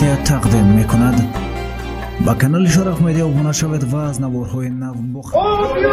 مدیا تقدیم میکند. با کانال شرف مدیا ابونه شوید و از نوارهای نو بخورید.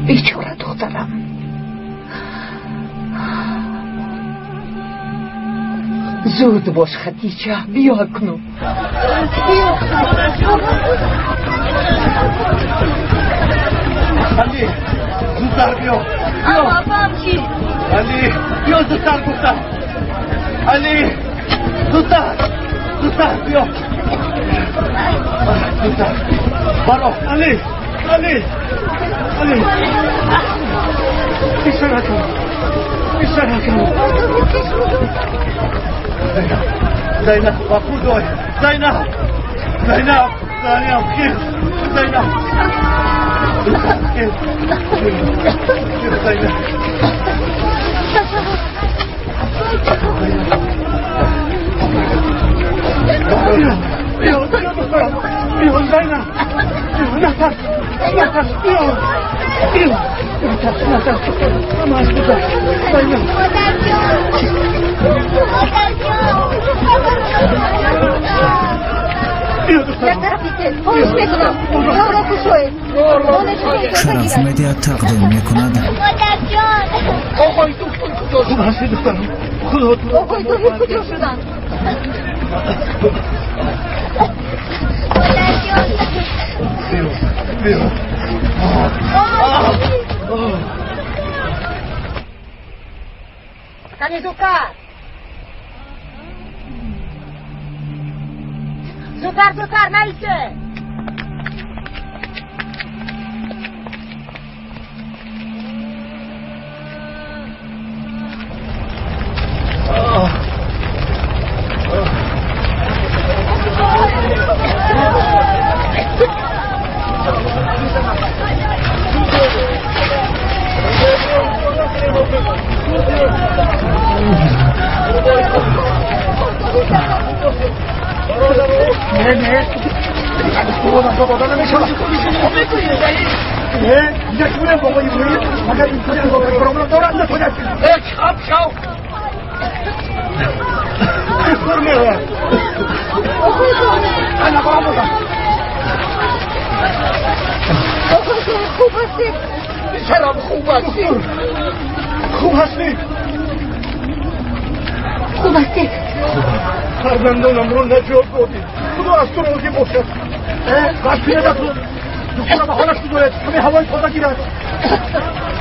بیچاره دخترم، زود باش خدیجه، بیا کنو. علی زودتر بیا. بابام چی؟ علی بیا زودتر گفتم. علی زودتر بیا. زودتر برو. علی اشاره کن. زینب با خودوی. زینب خیر. زینب شرف مدیا تقدیم میکند. آقای دکتر خوب هستی دخترم؟ آقای دکتر کجا شدن؟ بیا Tanya Zukar, neyse. نه تو من تو دادن نمیشه نه اینجا چونه بابایی بودی مگر اینطوری از بابایی برامون دارن نتونید چاپ شو فرمه انا برامون خوب هستی چرا خوب هستی خوب هستی خوب هستی فرزندانم رو نجات بودی خدا از تو روزی باشد وقتی ندارد دکترم حالش بگوید همه هوای تازه گیرد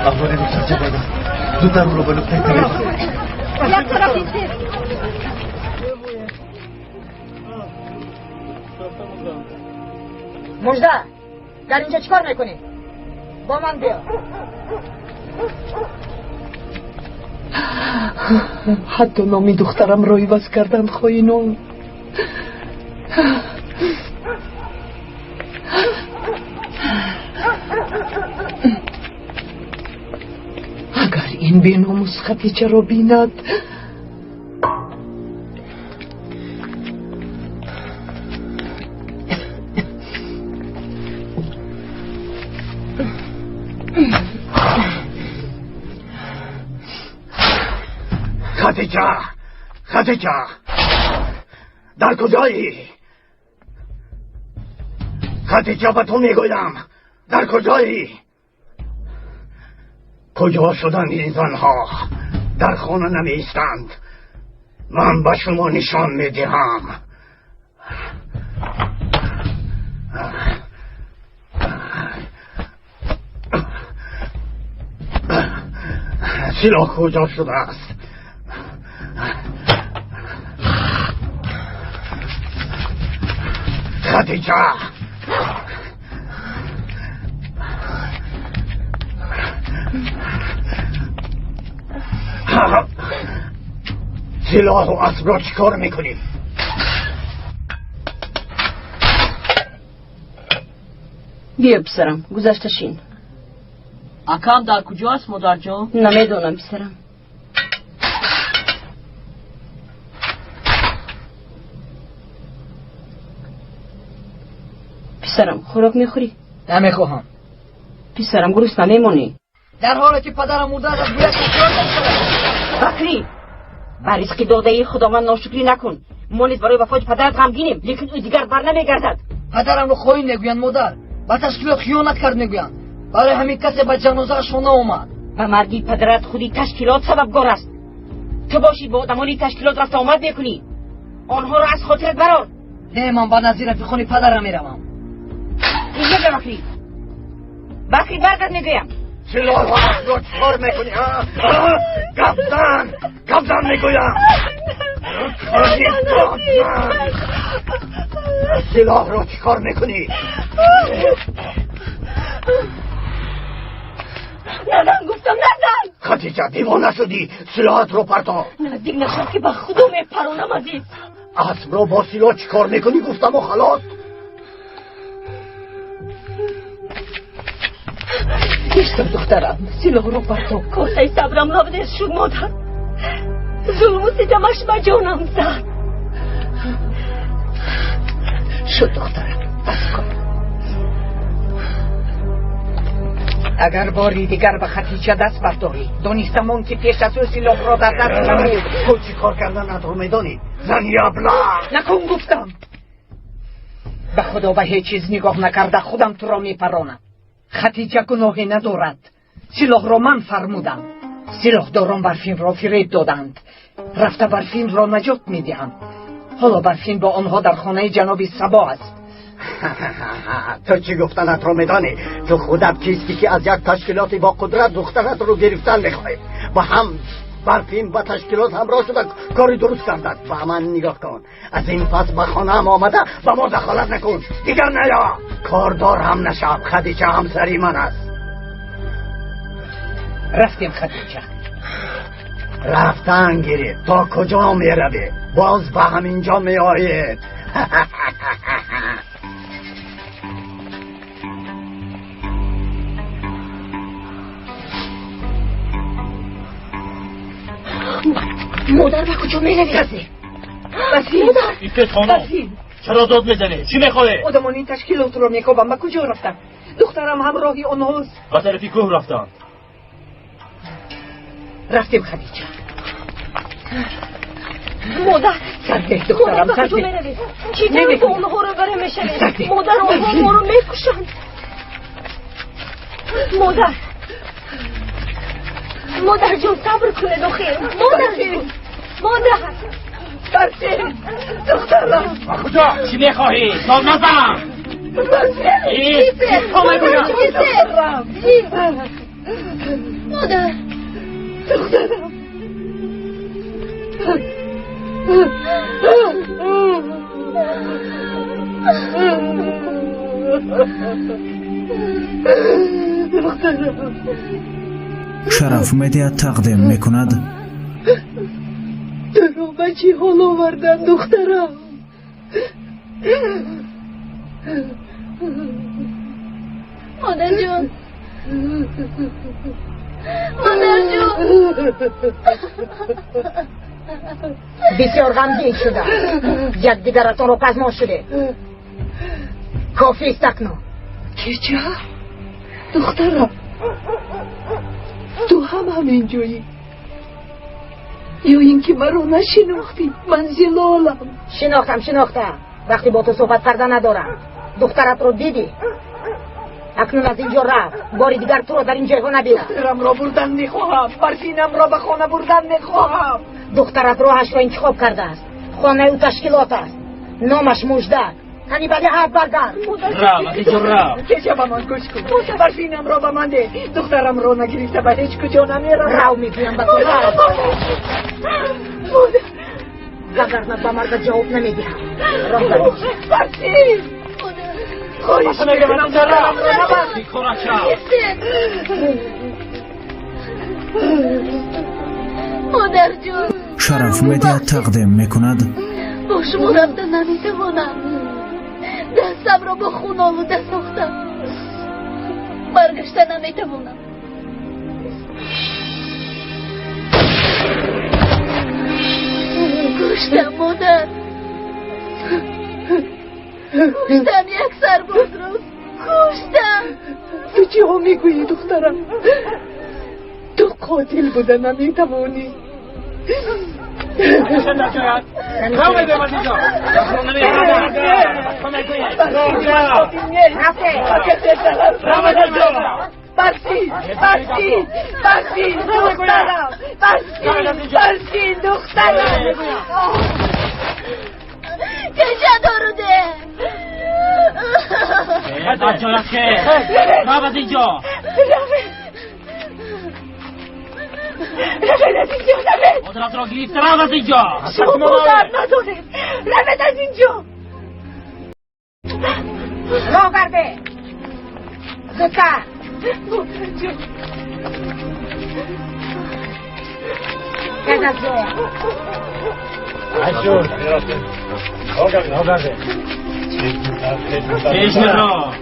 احوالی رو سرچه باید زودتر رو به نقطه کنید یک طرف ایستی مجده در اینجا چیکار میکنی؟ با من بیا حتی نامی دخترم رو عوض کردن خوینون اگر این بی‌ناموس خدیجه رو بیند خدیجه در کجایی؟ خدیجه به تو میگویم در کجایی؟ کجا شدن این زنها؟ در خانه نمیستند من به شما نشان میدهم سلاح کجا شده است؟ خدیجه سلاح و اسب را چیکار میکنی؟ بیا پسرم گذشته شین اکام در کجاست مادر جان؟ نمیدونم پسرم پسرم خوراک میخوری؟ نمیخواهم. پسرم گرسنه نمیمونی؟ در حالی که پدرم مرده از باید بکری بر رزق داده خداوند ناشکری نکن. ما نیز برای وفات پدرت غمگینیم لیکن او دیگر بر نمیگردد. پدرم رو خواهی نگویند مادر با تشکیلات خیانت کرد نگویند برای همین کسی به جنازه شما اومد. به مرگی پدرت خودی تشکیلات سببگار است. تو باشی با آدمانی تشکیلات رفت آمد میکنی آنها را از خاطرت برار. نه من با نظیر رفیقانی پدرم میروم. اینجا به بکری برگرد میگویم. سلاح و اسب را چیکار میکنی؟ گفتن میگویم سلاح را چیکار میکنی؟ نزن گفتم نزن. خدیجه دیوانه شدی سلاحت رو پرتا. نزدیک نشد که به خدا میپرونم عزیز. اسب را با سلاح چیکار میکنی گفتم و خلاص. ایستم دخترم سلاح رو پرتا. کاسه صبرم نابدش شد مادر. ظلم و ستمش به جانم زد. شد دخترم بس کن. اگر باری دیگر به خدیجه دست برداری دانستم که پیش از او سلاح را در دست نمود. تو چی کار کردن رو میدانی؟ زنی ابله نکن گفتم. به خدا به هیچ چیز نگاه نکرده خودم تو را میپرانم. خدیجه گناهی ندارد. سلاح را من فرمودم. سلاح داران برفین را فریب دادند. رفته برفین را نجات میدهند. حالا برفین با آنها در خانه جناب سبا است. تو چی گفتنت رو میدانی؟ تو خودت کیستی که از یک تشکیلاتی با قدرت دخترت رو گرفتن میخواهی و هم برفین با تشکیلات همراه شده کاری درست کردن. با من نگاه کن. از این پس به خانه هم آمده با ما دخالت نکن. دیگر نیا کاردار هم نشم. خدیجه همسری من است. رفتیم خدیجه. رفتن گیرید تا کجا می روی؟ باز به همینجا می آیید. مادر به کجا می روی؟ بسیم مادر ایسته خانم چرا داد میزنی؟ چی میخوای؟ آدمان این تشکیلات رو میکوبم. به کجا رفتن؟ دخترم همراهی اونهاست. به طرفی کوه رفتن. رفتیم خدیجه. مادر سرده دخترم مادر تو سرده. میروی چی طرف اونها رو بره میشنی؟ مادر آنها ما رو میکشند. مادر جان صبر کنه دختر. مادر برسه دخترم. کجا؟ چی میخواهی؟ سال نزن. مادر دخترم. شرف مدیا تقدیم میکند درو بچی حال آوردن دخترم. مادر جان بسیار غمگین شده. یکدیگرتان رو پزمان شده. کافی است اکنون. کجا؟ دخترم تو هم همینجایی یا اینکه مرا نشناختی؟ من زلالم. شناختم. وقتی با تو صحبت کردن ندارم. دخترت رو دیدی؟ اکنون از اینجا رفت. باری دیگر تو رو در این جایها نبینم. دخترم را بردن میخواهم. برفینم را به خانه بردن میخواهم. دخترت راهش را انتخاب کرده است. خانه او تشکیلات است. نامش مژدک. تنی بده حد برگرد. را از اینجا را. کجا به من گوش کن. برفینم را به من ده. دخترم را نگریسته به هیچ کجا نمیرم. رو میگویم به تو وگرنه به مرد جواب نمیدیم. راه بریم. برفین خواهش میکنم دخترم را نبرد. بیکارت شد. مادر جان شرف مدیا تقدیم میکند با شما رفتن نمیتوانم. دستم را با خون آلوده ساختم. برگشتن نمیتوانم. کشتم مادر. کشتم یک سرباز را. کشتم. تو چی ها میگویی دخترم؟ تو قاتل بوده نمیتوانی. برسین دخترم. کجا داروده؟ از جایت که راب از اینجا. روید از اینجا. مادرت را گرفت. راب از اینجا. شما مادر ندارید. روید از اینجا. راه برده. زودتر. مادر جان گرد از جای. چشم را.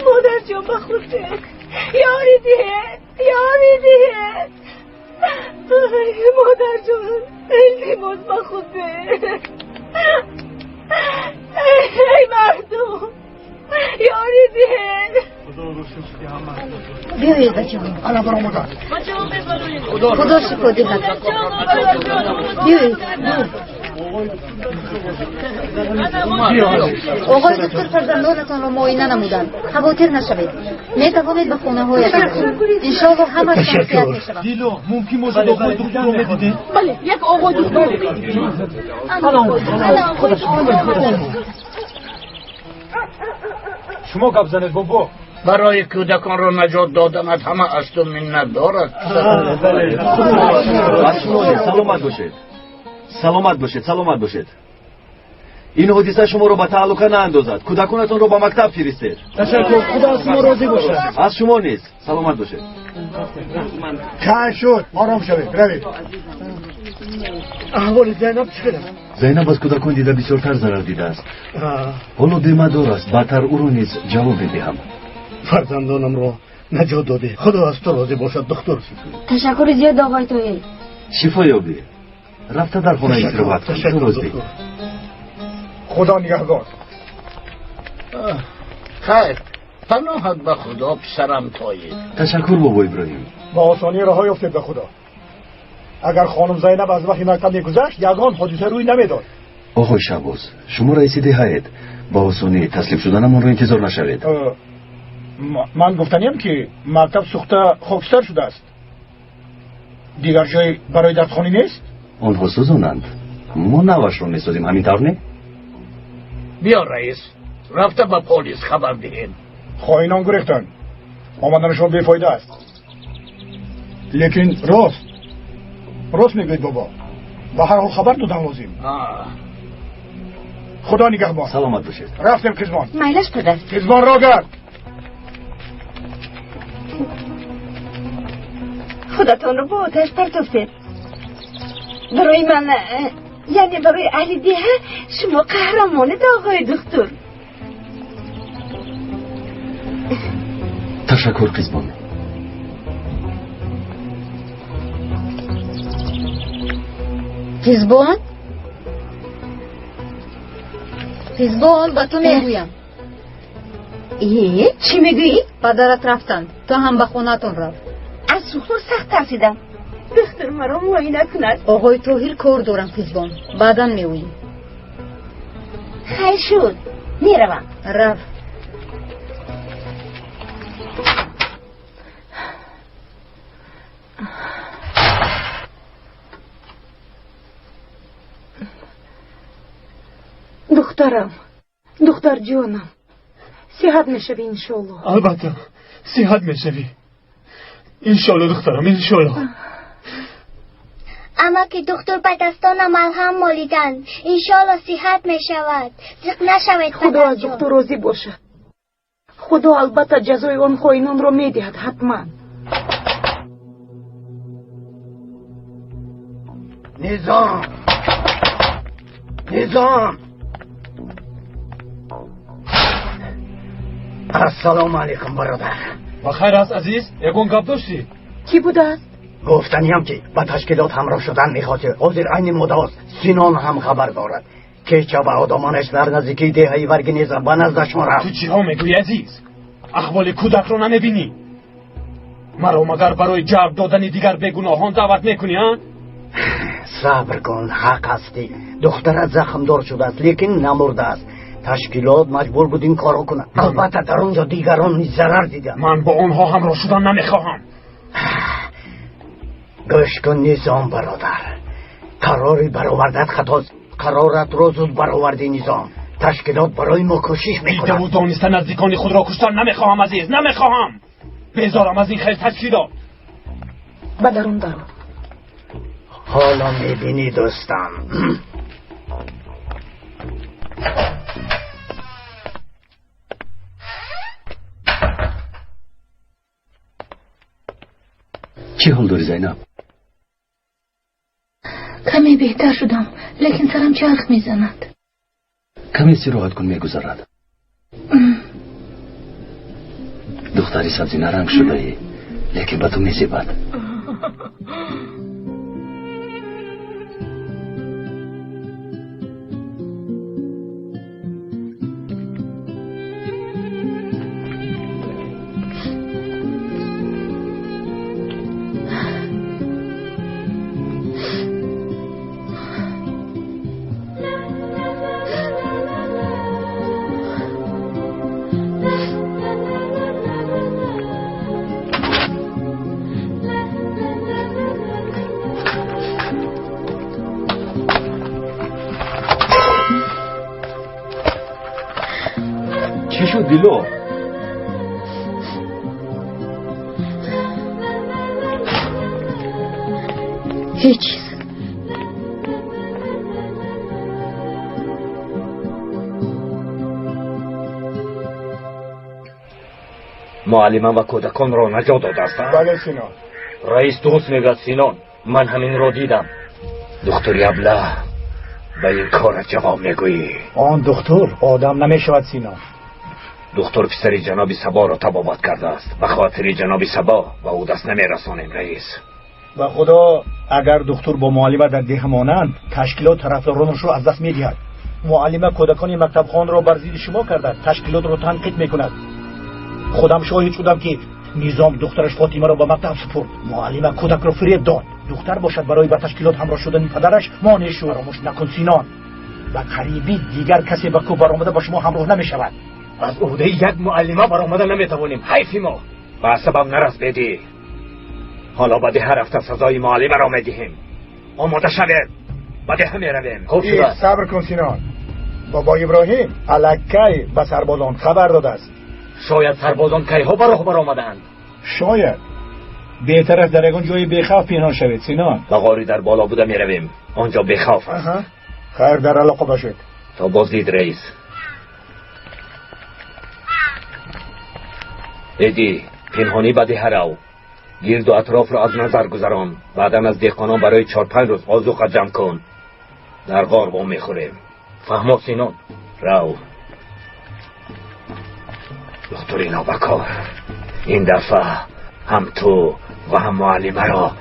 مادر جان بخوده. یاری دیه. مادر جان التماس بخوده. ای مردم یاری دیه. بیایید بچه ها. حالا برو مادر. خدا شکر دیگر. بیایید. آقای دکتر فرزندانتان را معاینه نمودند. خواطر نشوید. میتوانید به خانه هایتان برید. انشاءالله همه صحت میشود. دیلو ممکن موزه آقای دکتر رو میدیدین؟ بله یک آقای دکتر. شما گپ زنید بابا. برای کودکان را نجات دادنت همه از تو منت دارد. سلامت باشید. این حادثه شما رو به تعلقه ناندازد. کودکانتان رو به مکتب فرستید. تشکر. خدا از شما راضی باشه. از شما نیست. سلامت باشید. کار شد. آرام شوید. روید. احوال زینب چطور است؟ زینب از کودکان دیده بسیارتر ضرر دیده است. حالا دمدار است. بدتر او رو نیز جواب بدهم. فرزندانم را نجات داده. خدا از تو راضی باشد دکتر سیتوی. تشکر زیاد آقای تویل. شفا یابی. رفته در خونه استراحت کن. درست دی. خدا نگهدار. خیر پناهت به خدا پسرم طایر. تشکر بابا ابراهیم. با آسانی رها افتید به خدا. اگر خانم زینب از وقتی مکتب میگذشت یگان حادثه روی نمیداد. آقای شعباز شما رئیس هیئت با آسانی تسلیم شدنمان رو انتظار نشوید. من گفتنیم که مکتب سوخته خاکستر شده است. دیگر جای برای دستخوانی نیست؟ آنها سوزانند. ما نوش رو میسازیم همینطور نه؟ بیا رئیس رفته به پلیس خبر دهیم. خائنان گریختن. آمدنشان بیفایده است. لیکن راست میگوید بابا. به هر حال خبر دادن لازم. خدا نگهبان. سلامت باشید. رفتم کزمان. میلش پدر. کزمان را گرد. خودتان رو با آتش پرتافتید. برای من یعنی برای اهل دیه شما قهرمانید آقای دکتر. تشکر قزبان. فیزبان با تو میگویم. چی میگویی؟ پدرت رفتند تو هم به خونتون رفت. از سوختور سخت ترسیدم. دکتر مرا معاینه کند. آقای توهیر کار دارم فیزبان بعدا میگوییم. خیلی شد میروم. رفت. دختر جانم صحت میشوی انشالله. البته صحت میشوی انشالله دخترم انشالله. اما که دکتر به دستانم ملهم مالیدن انشالله صحت میشود. زق نشود. خدا از دکتر راضی باشد. خدا البته جزای آن خائنان را میدهد حتما. نظام السلام علیکم برادر. بخیر است عزیز. یکون گپ داشتی؟ کی بوده است؟ گفتنیم که به تشکیلات همراه شدن میخواهد. حاضر عین مداست. سینان هم خبر دارد که چه به آدمانش در نزدیکی دهی ورگی نیزم به نزدشان رفت. تو چی ها میگوی عزیز؟ احوال کودک رو نمیبینی؟ مرا مگر برای جلب دادن دیگر بگناهان دعوت میکنی ها؟ صبر کن حق هستی. دخترت زخم دار شده است لیکن نمرده است. تشکیلات مجبور بود این کارو کنه. البته در اونجا دیگران نیز ضرر دیدن. من با اونها همراه شدن نمیخواهم. گوش کن نظام برادر. قراری برآوردت خطاست. قرارت رو زود برآوردی نظام. تشکیلات برای ما کوشش میکنند. دیده و دانسته نزدیکان خود را کشتن نمیخواهم عزیز نمیخواهم. بذارم از این خیلی تشکیلات. به درون درون. حالا میبینی دوستم. چی حال داری زینب؟ کمی بهتر شدم لیکن سرم چرخ میزند. کمی استراحت کن میگذرد. دختری سبزی نرنگ شده ای لیکن به تو میسیبد. چی شد دیلو؟ هیچ چیز. معلمان و کودکان را نجات داده هستند. بله سینان. رئیس درست میگوید سینان. من همین را دیدم. دکتر ابله به این کار جواب میگویی؟ آن دکتر آدم نمیشود سینان. دکتر پسری جناب سبا را تبابت کرده است. به خاطر جناب سبا و او دست نمیرسانیم رئیس. به خدا اگر دکتر با معلم در ده مانند تشکیلات طرفدارانش رو از دست میدهد. معلم کودکان مکتب خان را بر ضد شما کرده، تشکیلات رو تنقیح میکند. خودم شاهد شدم که نظام دخترش فاطمه را به مکتب سپرد. معلم کودک را فریب داد دختر باشد برای به تشکیلات همراه شدن پدرش مانع شد. فراموش نکن سینان، به قریبی دیگر کسی به کو برآمده با شما همراه نمیشود. از عهده یک معلمه برآمده نمیتوانیم. حیف ما. به سبب نرس بدی. حالا بعد هر هفته سزای معلمه را میدهیم. آماده شوید. بعد همه رویم. خوب شده. صبر کن سینان. بابا ابراهیم الکی به سربازان خبر داده است. شاید سربازان کیها به راه برآمدند. شاید بهتر است در یگان جای بیخوف پنهان شوید سینان. به غاری در بالا بوده میرویم. آنجا بیخوف است. خیر در علاقه باشید. تا بازدید رئیس. ایدی پنهانی به ده رو. گرد و اطراف را از نظر گذران. بعدا از دهقانان برای 4-5 روز آذوقه جمع کن. در غار با میخوریم. فهمو سینان. رو دکتر نابکار، این دفعه هم تو و هم معلمه را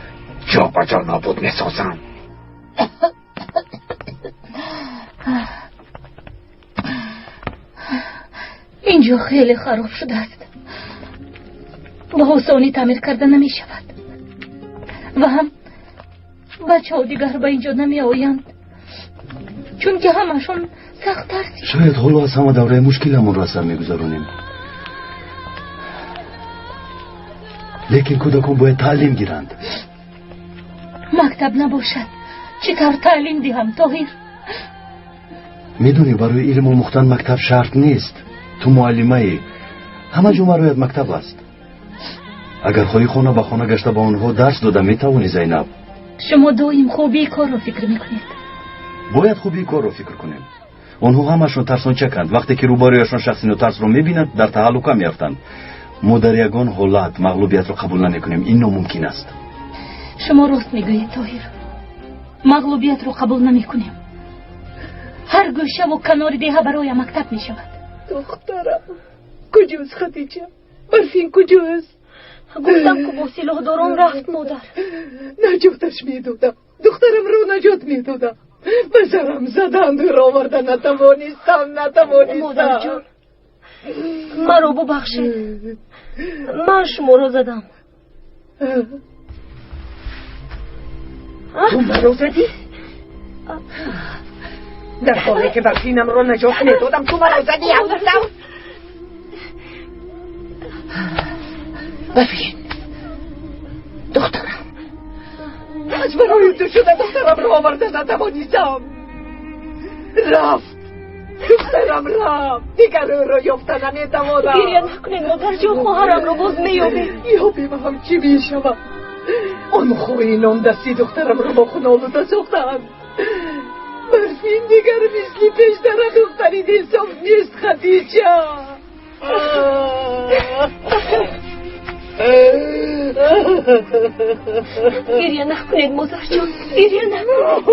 جا به جا نابود میسازم. اینجا خیلی خراب شده است، با آسانی تعمیر کرده نمی شود و هم بچه ها دیگر به اینجا نمی آیند چون که همشون سخت ترسی. شاید حالا از همه دوره مشکلمون را سر میگذارونیم، لیکن کودکان باید تعلیم گیرند. مکتب نباشد چطور تعلیم دهم طاهر؟ میدونی برای علم آموختن مکتب شرط نیست. تو معلمه ای، همه جا مرایت مکتب است. اگر خواهی خانه به خانه گشته با اونها درس داده میتوانی زینب. شما دویم خوبی کار رو فکر میکنید. باید خوبی کار رو فکر کنیم. اونها همشون ترسان چکند. وقتی که روبرویشون شخصی و ترس رو میبینند در تهلکه میافتند. ما در یگان حالت مغلوبیت رو قبول نمیکنیم. این ناممکن است. شما راست میگویید طاهر، مغلوبیت رو قبول نمیکنیم. هر گوشه و کنار دیها برای مکتب میشود. دخترم کجاست خدیجه؟ برفین کجاست؟ گفتم که با سلاح داران رفت مادر. نجاتش میدادم، دخترم رو نجات میدادم. بسرم زدند و را آوردن، نتوانستم. مادر جان مرا ببخشید، من شما را زدم. تو مرا زدی؟ در حالی که برفینم را نجات میدادم تو مرا زدی؟ برفین دخترم، از برای تو شده دخترم را آورده، نتوانستم. رفت دخترم، رفت دیگر را یافتن نمیتوانم. گریه نکنید مادر جان، خواهرم را باز میابیم. یابیم هم چی میشود؟ آن خوینان دستی دخترم را با خون آلوده ساختند. برفین دیگر مثل پیشتر دختری دلسوز نیست خدیجه. گریه نکنید مادر جان، گریه نکنید.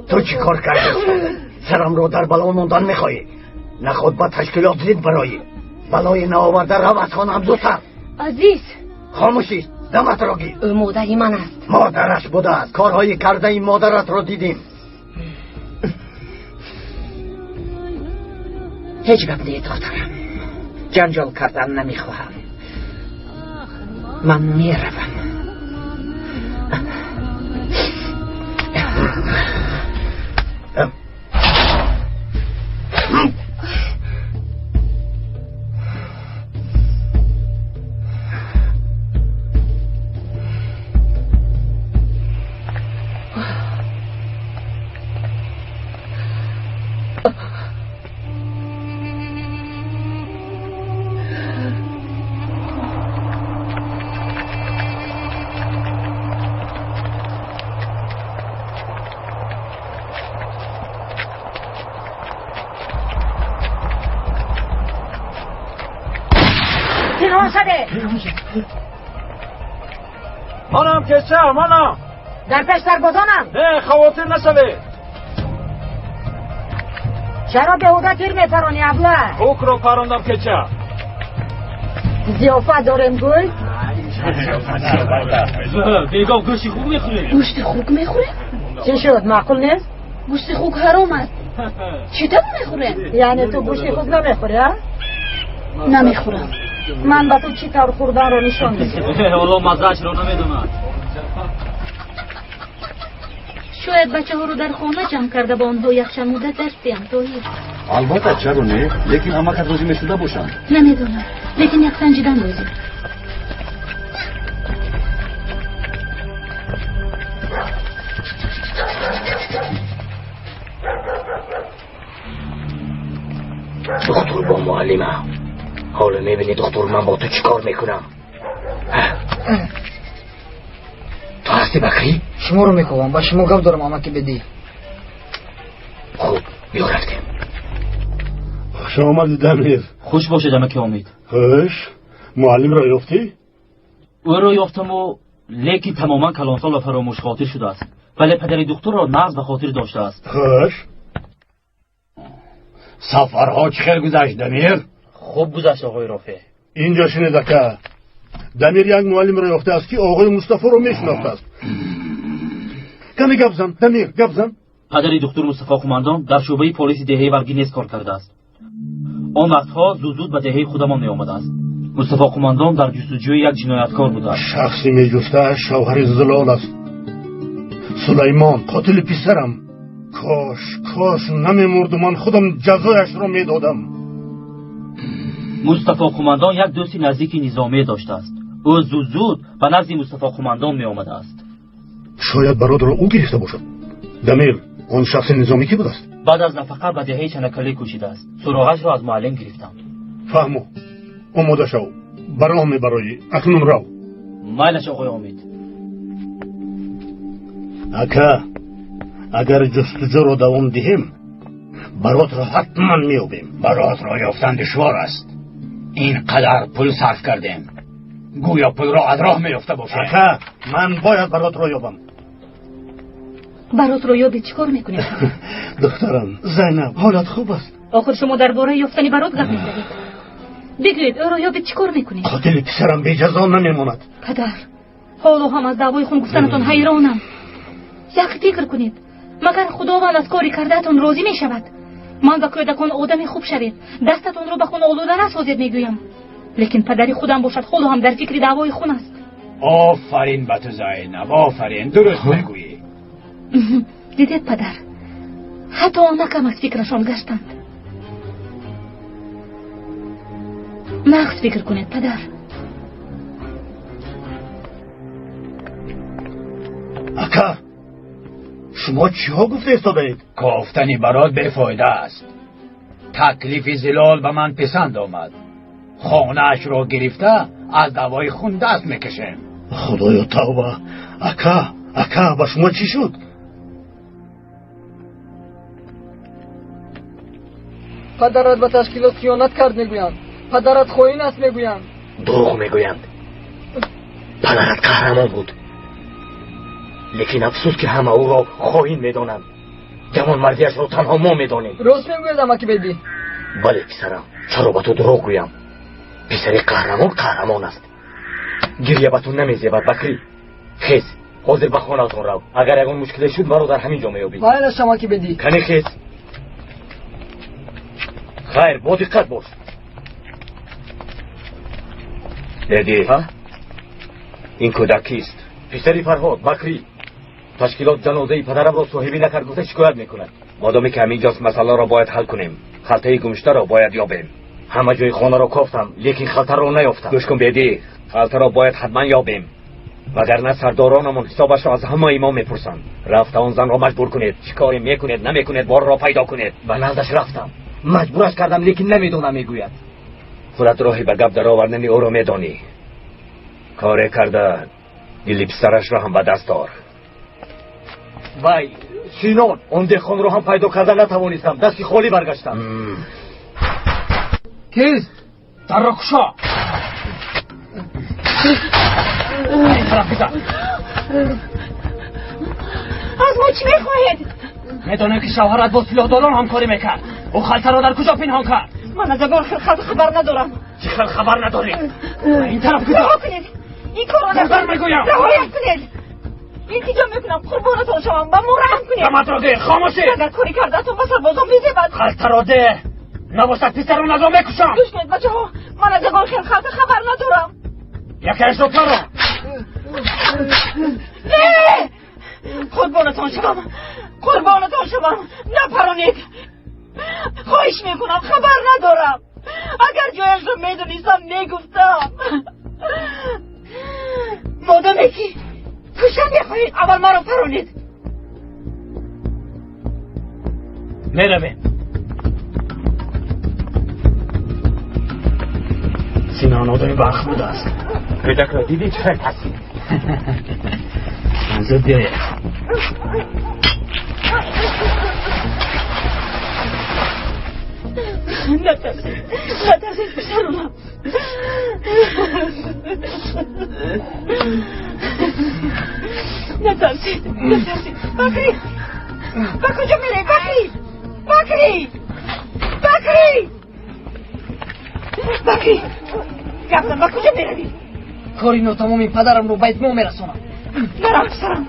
تو چی کار کردی؟ سرم رو در بلا موندن میخوایی؟ نخود با تشکیلات زید برایی بلای نآورده رو از خانم زودتر. عزیز خاموشی، دمت را گیر. او مادری من است. مادرش بوده است. کارهای کرده این مادرت رو دیدیم. هیچ گپ نیست دخترم، جنجال کردن نمیخواهم. من میروم. منم که چه منم در پیش سربازانم. نه خواطر نشوه. چرا به تیر میپرانی ابله؟ خوک رو پراندم که چه؟ زیافت داریم گوی؟ بیگاه گوشی خوب میخوریم. گوشت خوک میخوریم؟ چی شد معقول نیست؟ گوشت خوک حرام است. چطور میخوریم؟ یعنی تو گوشت خوک نمیخوری ها؟ نمیخورم. من با تو چی طور خوردن رو نشان میدم. حالا مزهش رو نمیدونم. شاید بچه ها رو در خانه جمع کرده با آنها یک چند مدت درس دیم توهی. البته چرا نه؟ لیکن همه که روزی میشده باشند. نمیدونم لیکن یک سنجیدن روزی. دکتر با معلمه حالا میبینی دکتر من با تو چی کار میکنم. تو هستی بکری؟ شما رو میکنم با شما گفت دارم اما که بدی. خوب بیا رفتیم. خوش آمدی دمیر. خوش باشه جمعه امید. خوش معلم را یافتی؟ او را یافتم و لیکن تماما کلانسال و فراموش خاطر شده است ولی پدر دکتر را نقض به خاطر داشته است. خوش سفرها چخیر گذشت دمیر؟ خوب گذشت آقای رافع. اینجا شنیده که دمیر یک معلم را یافته است که آقای مصطفی رو میشناخته است. کمی گپ زن دمیر گپ زن. پدر دکتر مصطفی قماندان در شعبه پلیس دهه ورگینیس کار کرده است. آن وقتها زود به دهه خودمان می آمده است. مصطفی قماندان در جستجوی یک جنایتکار بوده است. شخصی می جسته شوهر زلال است. سلیمان قاتل پسرم. کاش نمیمرد و من خودم جزایش رو میدادم. مصطفی قماندان یک دوستی نزدیک نظامی داشته است. او زود به نزد مصطفی قماندان می آمده است. شاید برادر او گرفته باشد. دمیر آن شخص نظامی کی بود است؟ بعد از نفقه به دهه چنکلی کوشیده است. سراغش را از معلم گرفتم. فهمو آماده شو برای میبرایی اکنون رو. مایلش آقای امید. اکا اگر جستجو رو دوام دهیم برات را حتما میابیم. برات را یافتن دشوار است. اینقدر پول صرف کردیم گویا پول را از راه میافته باشه. اکا من باید برات را یابم. برات رو یابی چیکار میکنی؟ دخترم زینب حالت خوب است؟ آخر شما درباره یافتن برات گپ میزنید. بگید او رو یابی چیکار میکنی؟ قاتل پسرم بی جزا نمیماند. پدر حالا هم از دعوای خون گفتنتون حیرانم. یک فکر کنید مگر خداوند از کاری کردهتون راضی میشود؟ من به کودکان آدمی خوب شوید دستتون رو به خون آلوده نسازید میگویم. لیکن پدری خودم باشد حالا هم در فکر دعوای خون است. آفرین به تو زینب آفرین درست میگویی. دیدید پدر حتی آنها کم از فکرشان گشتند. نقص فکر کنید پدر. اکا شما چی ها گفته ایستاده اید؟ گفتنی برات بیفایده است. تکلیف زلال به من پسند آمد. خانه اش را گرفته از دوای خون دست میکشم. خدایا توبه. اکا با شما چی شد؟ پدرت به تشکیلات خیانت کرد میگویند. پدرت خائن است میگویند. دروغ میگویند. پدرت قهرمان بود. لیکن افسوس که همه او را خائن میدانند. جوان مردیش را تنها ما میدانیم. راست میگوید اما که بدی. بله پسرم چرا به تو دروغ گویم؟ پسری قهرمان است. گریه به تو نمیزیبد بکری. خیز حاضر به خانه‌تان رو. اگر یگان مشکلی شد مرا در همینجا میابید. مایل شما که بدی. کنی خیز. خیر با دقت باش. دیدی؟ این کودک کیست؟ پسری فرهاد بکری. تشکیلات جنازه پدرم را صاحبی نکرد گفته شکایت میکنند. مادامی که همینجاست مسئله را باید حل کنیم. خلطه گمشته را باید یابیم. همه جای خانه را کافتم لیکن خلطه را نیافتم. گوش کن بیدی خلطه را باید حتما یابیم وگرنه سردارانمون حسابش را از همه ما میپرسند. رفته آن زن را مجبور کنید. چیکاری میکنید نمیکنید بار را پیدا کنید. به نزدش رفتم مجبورش کردم لیکن نمیدونم میگوید. خودت راهی به گپ در آوردن او را میدانی. کاری کرده دل پسرش را هم به دست دار. وای سینان اون دهخان رو هم پیدا کردن نتوانستم. دستی خالی برگشتم. کیست؟ ترکشا از ما چی میخواهید؟ میدانم که شوهرت با سلاحداران همکاری میکرد. او خلطه را در کجا پنهان کرد؟ من از اگر خلط خبر ندارم. چه خلط خبر نداری؟ این طرف کجا؟ رها کنید. این کار را نظر میگویم. رهایت کنید. التجا میکنم قربانتان شوم و مرحم کنید. دمت را ده. خاموشی. اگر کاری کردتون به سربازان میزیبد. خلطه را ده. نباشد پسران از آن میکشم. گوش کنید بچه ها. من از اگر خلط خبر ندارم. یکیش رو پرو. نه. قربانتان شوم نپرونید. خواهش میکنم خبر ندارم. اگر جایش رو میدونیستم میگفتم. مادامی که کشم میخواهید اول مرا پرونید. میرویم. سینان آدمی برخورد است. کودک را دیدی چه هستی؟ منظور بیاید. نترسید پسرونم. نترسید بکری با کجا میری؟ بکری گفتم با کجا میروی؟ کاری ناتمام این پدرم رو بیت ما میرسونم. برم پسرم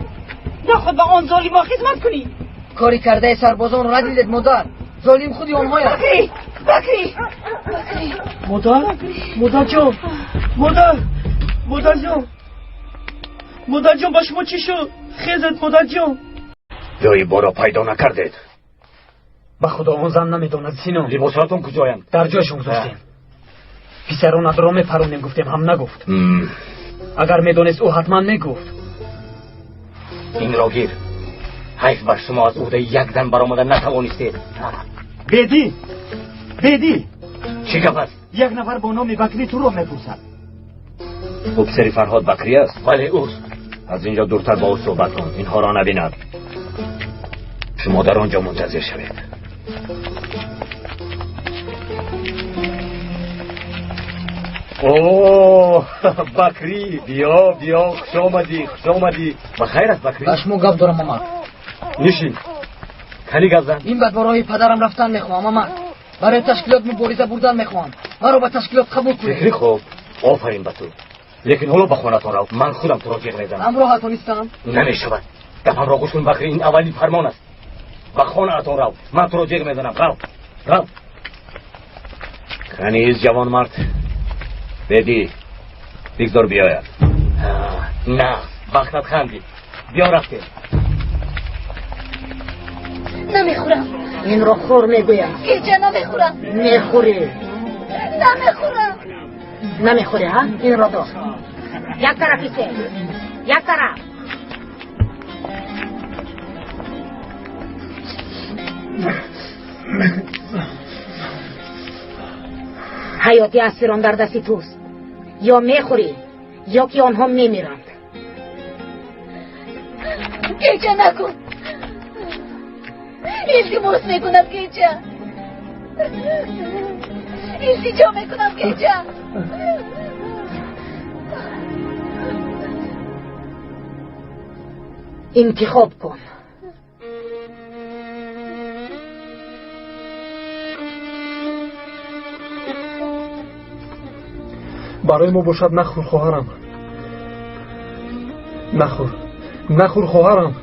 نخود با آن ظالم خدمت کنی. کاری کرده سربازان رو ندیدید مادر. ظالم خودی آنها است. بکری مادر جان با شما چی شد؟ خیزت مادر جان. جایی بارا پیدا نکردید؟ به خدا آن زن نمیداند سینان. لباساتون کجایند؟ در جایشون گذاشتیم. پسران را میپرونیم گفتیم هم نگفت. اگر میدونست او حتما میگفت. این را گیر. حیف بر شما از عهده یک زن برآمدن نتوانستید. بیدی چی گپ است؟ یک نفر با نام بکری تو رو میپرسد. او پسر فرهاد بکری است؟ بله اوست. از اینجا دورتر با او صحبت کن. اینها را نبیند. شما در آنجا منتظر شوید. اوه بکری بیا خوش آمدی. بخیر است بکری؟ بشمو گپ دارم ماما. نشین. خیلی گزن. این بعد برای پدرم رفتن میخوام ماما. برای تشکیلات مبارزه بردن میخوام. مرا به تشکیلات قبول کنید. فکری خوب. آفرین به تو. لیکن حالا به خانه‌تان رو. من خودم تو را جیغ میزنم. همراهتون نیستم. نمیشود. گپم را گوش کن بکری. این اولین فرمان است. به خانه‌تان رو. من تو را جیغ میزنم. رو. کنیز جوان مرد. بدی بگذار بیاید. نه وقتت خندی. بیا رفتیم. نمیخورم. این رو خور میگویم. گیجه نمیخورم. میخوری. نمیخوری ها؟ این رو دو. یک طرفی سه. یک طرف. حیاتی اسیران در دستی توست. یا میخوری یا که آنها میمیرند. گیجه نکن. التماس میکنم گیجه. التجا میکنم گیجه. انتخاب کن. برای ما باشد نخور خواهرم. نخور خواهرم.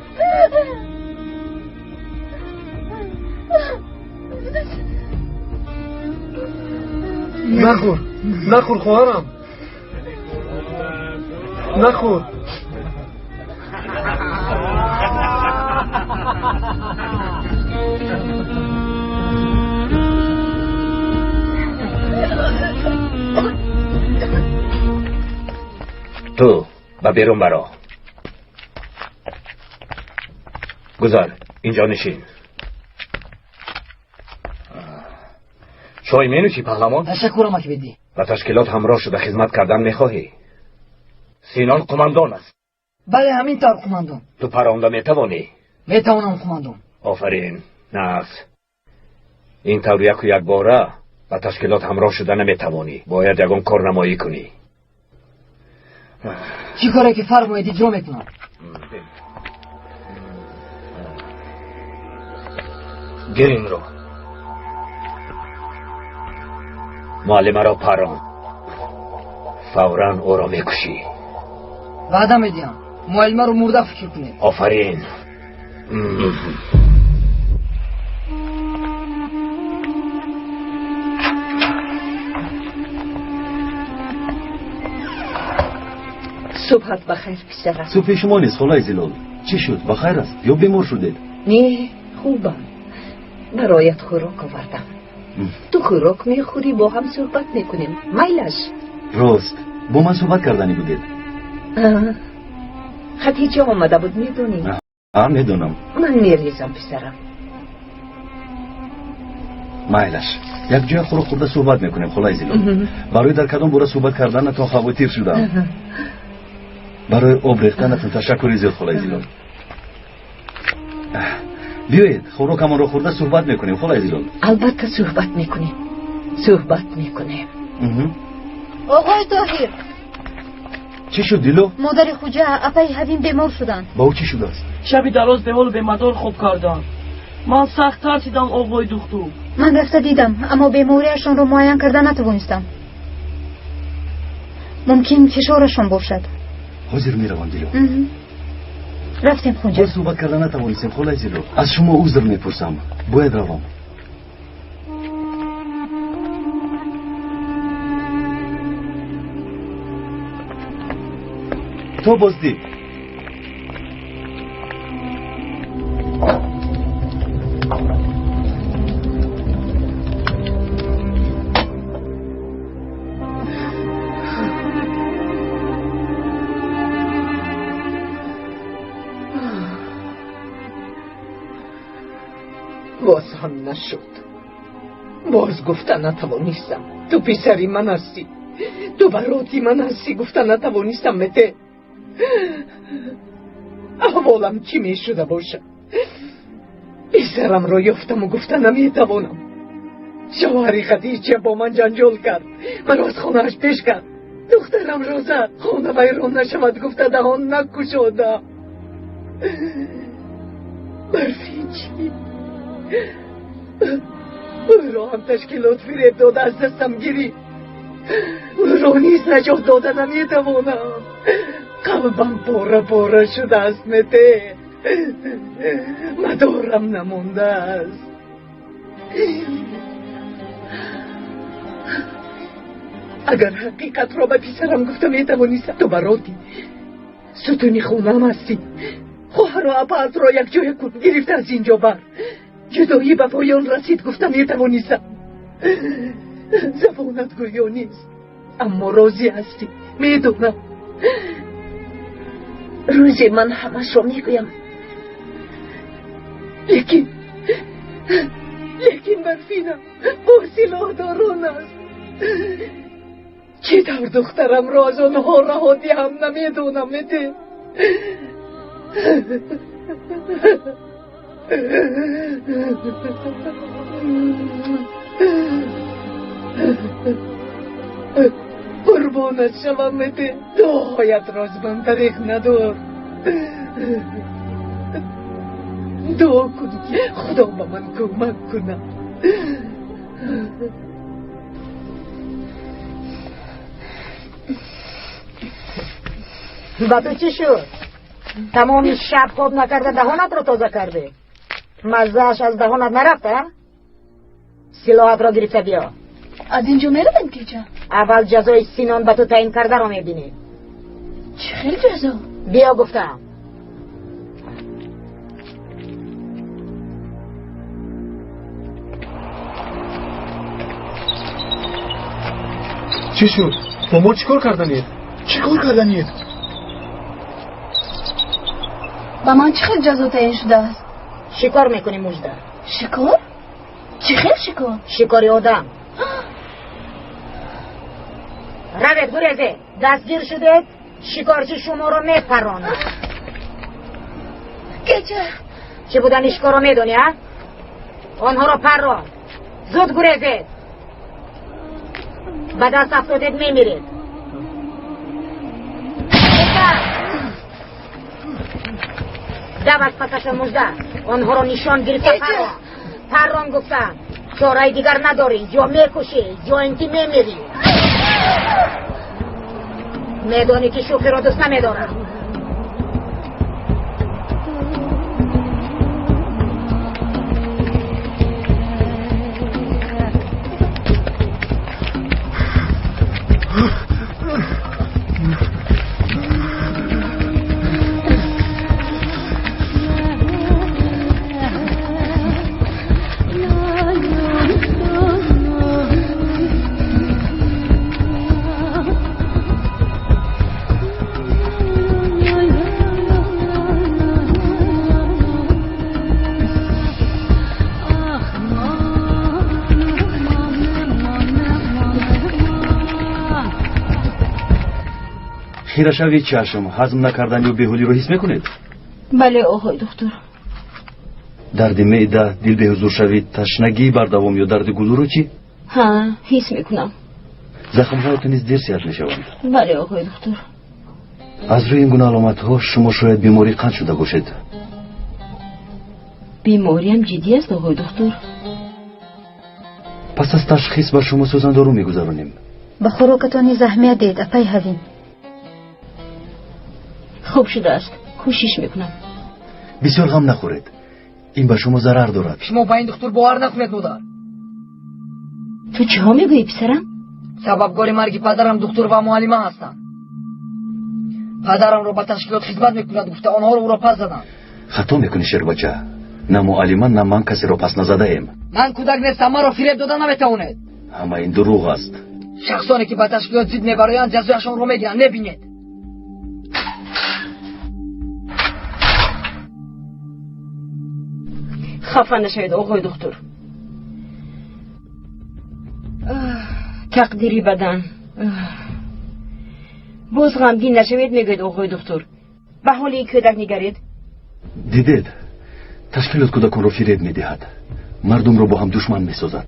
نخور خواهرم. نخور. تو با بیرون برا. گذار اینجا نشین. چای مینوشی پهلوان؟ تشکرم که بدی. با تشکیلات همراه شده خدمت کردن میخواهی؟ سینان قماندان است. بله همین طور قماندان. تو پرونده میتوانی؟ میتوانم قماندان. آفرین. نه این طور یک باره با تشکیلات همراه شده نمیتوانی. باید یکان کار نمایی کنی. چی کاری که فرمایید اجرا میکنم. گیر این رو. معلم را پران. فورا او را میکشی. وعده میدیم معلم رو مرده فکر کنید. آفرین. صبحت بخیر پسرم. صبح شما نیست خلای زلال. چی شد؟ بخیر است یا بیمار شدید؟ نه خوبم. برایت خوراک آوردم. تو خوراک میخوری با هم صحبت میکنیم. میلش. راست با من صحبت کردنی بودید؟ خدیجه آمده بود میدونی؟ میدونم. من میریزم پسرم. مایلش یک جای خوراک خورده صحبت میکنیم خلای زلال. برای در کدام بوره صحبت کردن تا خواتیر شدم. برای آب ریختنتون تشکر زیاد خلای زلال. بیایید خوراکمان را خورده صحبت میکنیم خلای زلال. البته صحبت میکنیم. صحبت میکنیم. آقای طاهر، چی شد دیلو؟ مادر خوجه اپای حبیم بیمار شدن. با او چی شده است؟ شبی دراز به حال به مدار خوب کردن. من سخت ترسیدم آقای دکتر. من رفته دیدم اما بیماریشان رو معاین کرده نتوانستم. ممکن فشارشان باشد. حاضر میروم دیلو. رفتیم خوجه. با صحبت کردن نتوانستیم خلای زلال. از شما عذر میپرسم. باید روم. تو بازدی باز هم نشد. باز گفتن نتوانستم. تو پسری من هستی. تو براتی من هستی. گفتن نتوانستم مته. احوالم چی می شده باشه؟ پسرم را یافتم و گفتن نمیتوانم. شوهری خدیجه با من جنجال کرد. من از خانهش پیش کرد. دخترم را زد. خانه ویران نشود گفته دهان نکشاده. برفی چی؟ او را هم تشکیلات فریب داده از دستم گیری. او را نیز نجات داده نمیتوانم. قلبم پاره پاره شده است مته. مدارم نمانده است. اگر حقیقت را به پسرم گفته میتوانیست تو براتی ستونی خونم هستی. خواهر و اپارت را یک جای کن. گرفته از اینجا بر. جدایی به پایان رسید گفته میتوانیستم. زبانت گویا نیست اما راضی هستی. میدونم. روزی من همش را میگویم. لیکن برفینم با سلاح داران است. چی در دخترم را از آنها رهادی هم نمیدونم مته. قربانت شوم مته. دعایت را از من دریغ ندار. دعا کن خدا به من کمک کنه. با تو چی شد؟ تمامی شب خواب نکرده دهانت رو تازه کرده. مزهش از دهانت نرفته؟ سلاحت را گرفته بیا. از اینجا میره بنتیجه؟ اول جزای سینان به تو تعیین کرده رو میبینی. چه خیلی جزا؟ بیا گفتم. چی شد؟ با ما چیکار کردنید؟ چیکار کردنید؟ با من چه خیلی جزا تعیین شده است؟ شکار میکنی مجده. شکار؟ چه خیلی شکار؟ شکاری آدم. روید گریزه. دستگیر شدید. شکارچی شما رو میپرانه. گیجه چی بودن اشکار رو میدونی ها؟ آنها رو پران. زود گریزید. به دست افتادید میمیرید. دو از پسش مجده. آنها رو نشان گرفته پران. پران گفتم. چاره دیگر نداری. یا میکشی یا اینکه میمیری. میدانی که شوخی را دوست نمیدارم. خیره شوید چشم. هضم نکردن یا بیحولی رو حس میکنید؟ بله آقای دکتر. درد معده، دل به حضور شوید، تشنگی بر دوام یا درد گلو رو چی؟ ها حس میکنم. زخم هایتون نیز دیر سیاد میشوند. بله آقای دکتر. از روی این گونه علامت ها شما شاید بیماری قند شده باشید. بیماریم جدی است آقای دکتر. پس از تشخیص بر شما سوزندارو میگذارونیم. به خوراکتان نیز اهمیت دید اپای هزین. خوب شده است. کوشش میکنم. بسیار غم نخورید. این به شما ضرر دارد. شما با این دکتر باور نکنید مادر. تو چه ها میگویی پسرم؟ سببگار مرگ پدرم دکتر و معلمه هستند. پدرم رو به تشکیلات خدمت میکند گفته آنها رو او را پس زدن. خطا میکنی شیر بچه. نه معلمان نه من کسی رو پس نزده ایم. من کودک نیستم، مرا فریب دادن نمیتوانید. همه این دروغ است. شخصانی که به تشکیلات زید میبرایند جزایشان رو میگیرند. نبینید. خفه نشوید آقای دکتر. تقدیری بدن. باز غمگین نشوید میگوید آقای دکتر. به حال این کودک نگرید. دیدید تشکیلات کودکان رو فریب میدهد. مردم رو با هم دشمن میسازد.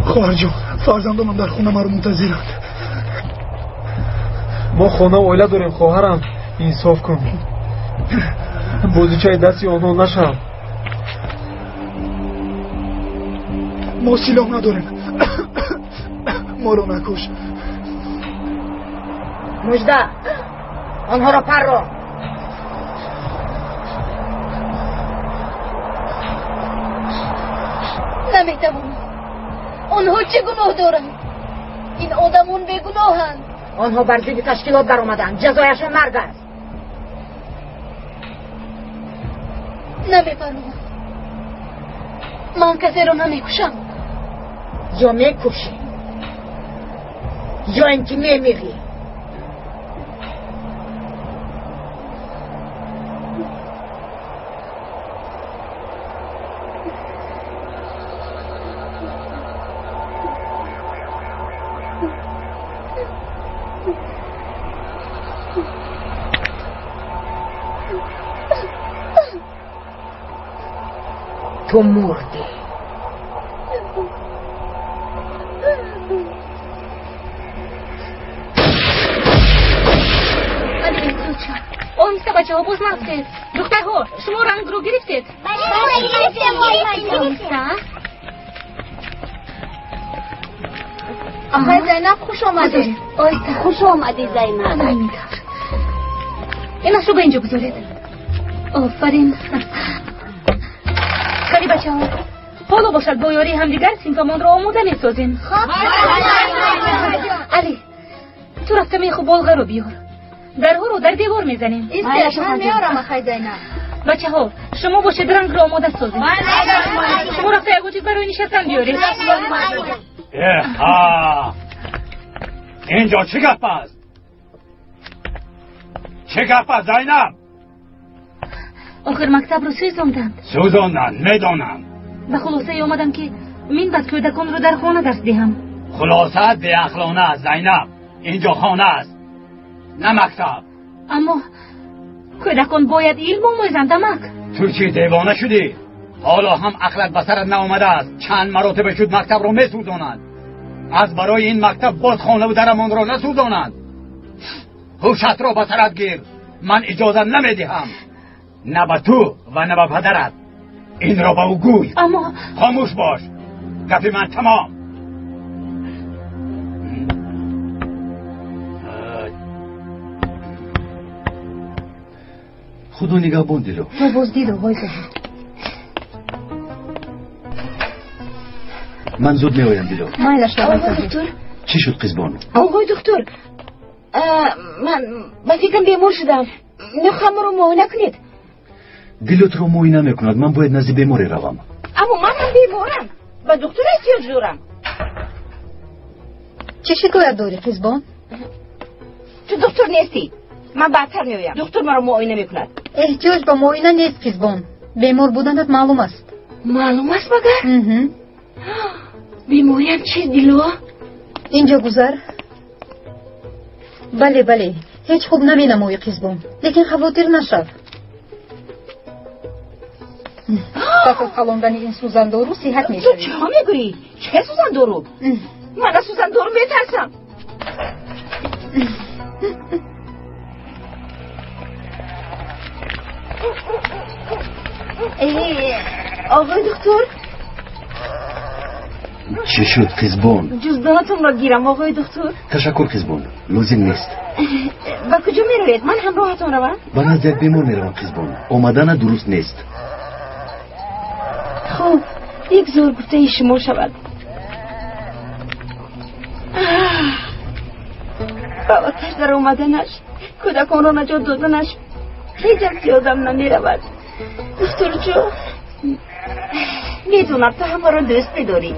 خواهر جان، فرزندانم در خونه مرا منتظرند. ما خانه و اویله داریم خواهرم. انصاف کن. بازیچه دستی آنها نشم. ما سلاح نداریم. ما رو نکش. مجده آنها را پر رو. نمیتوانم. آنها چه گناه دارند؟ این آدمون بیگناهند. آنها بر ضد تشکیلات در آمدند. جزایشان مرگ است. نمیفرمایم. من کسی رو نمیکشم. یا میکشی یا اینکه میمیری. تو مردی. آهسته بچه ها باز نفتید. دخترها شما رنگ رو گرفتید؟ آخه زینب خوش آمدید. آهسته خوش آمدید زینب. اینش رو به اینجا بذارید. آفرین. خیلی بچه ها حالا باشد با یاری همدیگر سینتامان را آماده میسازین. علی تو رفته میخو بلغه رو بیار. درها رو در دیوار میزنیم. من میارم اخی زینب. بچه ها شما باشید رنگ را آماده سازین. شما رفته یک چیز برای نشستن بیارید. اینجا چه گپ است؟ چه گپ است زینب؟ آخر مکتب رو سوزاندند. سوزاندند میدانم. به خلاصه آمدم که من بعد کودکان رو در خانه درس دهم. خلاصت به اخلانه زینب، اینجا خانه است نه مکتب. اما کودکان باید علم آموزند امک. تو چی دیوانه شدی؟ حالا هم عقلت به سرت نآمده است چند مراتب شد مکتب رو میسوزانند. از برای این مکتب باز خانه و درمان را نسوزانند. هوشت را به سرت گیر، من اجازه نمیدهم. نه به تو و نه به پدرت. این را به او گوی. اما خاموش باش، گپ من تمام. خودو نگهبان دیلو. تو بازدید آقای زهیر. من زود میآیم دیلو. مایلش آقای دکتر. چی شد قزبان؟ آقای دکتر، من با فکرم بیمار شدم. میخوام رو معاینه کنید. دیلوت رو معاینه میکند. من باید نزد بیماری روم. اما من هم بیمارم. با دکتر احتیاج دارم. چه شکایت داری قزبان؟ تو دکتر نیستی. من بعدتر میایم. دکتر مرا معاینه میکند. احتیاج به معاینه نیست قزبان. بیمار بودنت معلوم است. معلوم است مگر؟ بیماریم چی دیلو؟ اینجا گذر. بله بله، هیچ خوب نمینموی قزبان، لیکن خواطر نشو. پس از خلوندن این سوزندارو صحت میشوی. تو چه میگویی؟ چه سوزندارو؟ من از سوزندارو میترسم. آقای دکتر، چی شد قزبان؟ جزدانتون را گیرم آقای دکتر. تشکر قزبان، لازم نیست. با کجا میروید؟ من همراهتون روم. با نزد یک بیمار میروم قزبان. آمدن درست نیست. خب یک زور گفته شما شود. بابتش در اومدنش، کودکان را نجات دادنش هیچ از یادم نمیرود. دکتر جو، میدونم تو همه را دوست میداری،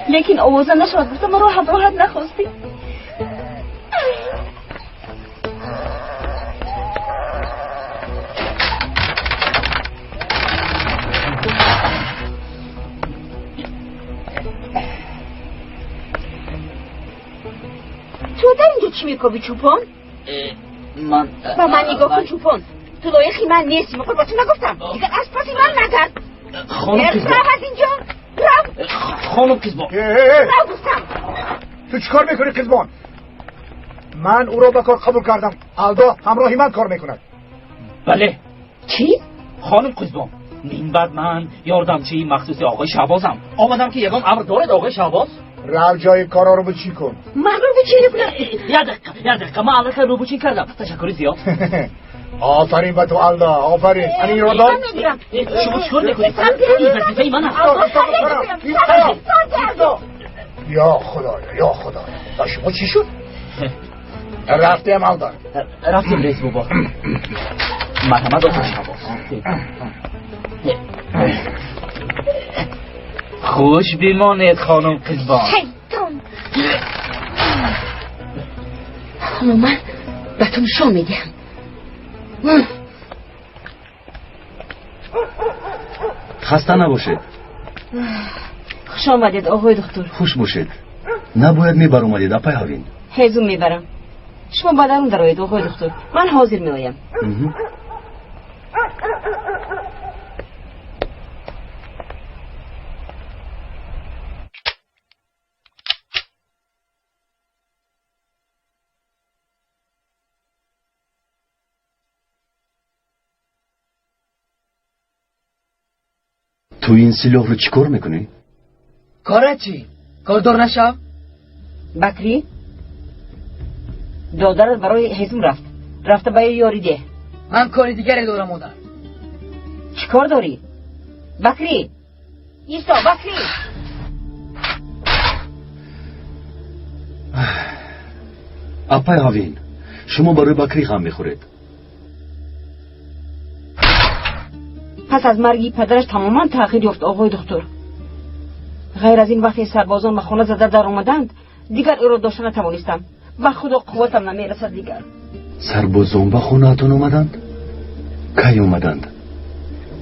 لیکن آوازه نشود گفتم مرا همراهت نخواستی. تو در اینجا چی میکنی چوپان؟ من با من نگاه کن چوپان، تو لایقی من نیستی. مقول با تو نگفتم دیگر از پاسی من نگرد. خانم قزبان، رفت از اینجا رفت. خانم قزبان، رفت گفتم. تو چیکار میکنی قزبان؟ من او را به کار قبول کردم. الدا همراهی من کار میکند. بله. چی؟ خانم قزبان، این بعد من یاردمچی مخصوص آقای شهبازم. آمدم که یگان امر دارد آقای شهباز. رو جای کارا رو بچی کن. من رو بچی نکنم. یک دقیقه من الان رو بچی کردم. تشکری زیاد. آفرین به تو الدا، آفرین. این رو دار شما چکار میکنید؟ این وظیفه من است. یا خدایا یا خدا، با شما چی شد؟ رفتیم الدا. رفتیم رئیس بابا. مرحمت آقای شهباز. خوش بمانید خانم قزبان. اما من بهتون شو میگم. خسته نباشید. خوش آمدید آقای دکتر. خوش باشید. نباید میبر اومدید اپای هاوین. هیزون میبرم. شما با درون درآیید آقای دکتر. من حاضر میایم. تو این سلاح رو چیکار میکنی؟ کاره چی؟ کاردار نشو؟ بکری دادرت برای هیزم رفته به یاری ده. من کاری دیگری دارم مادر. چی کار داری؟ بکری ایسا بکری. اپای هاوین، شما برای بکری غم میخورید. پس از مرگی پدرش تماما تغییر یافت آقای دکتر. غیر از این وقتی سربازان به خانه زده در اومدند دیگر او را داشته نتوانستم. به خدا قوتم نمیرسد دیگر. سربازان به خانه اتون اومدند؟ کی اومدند؟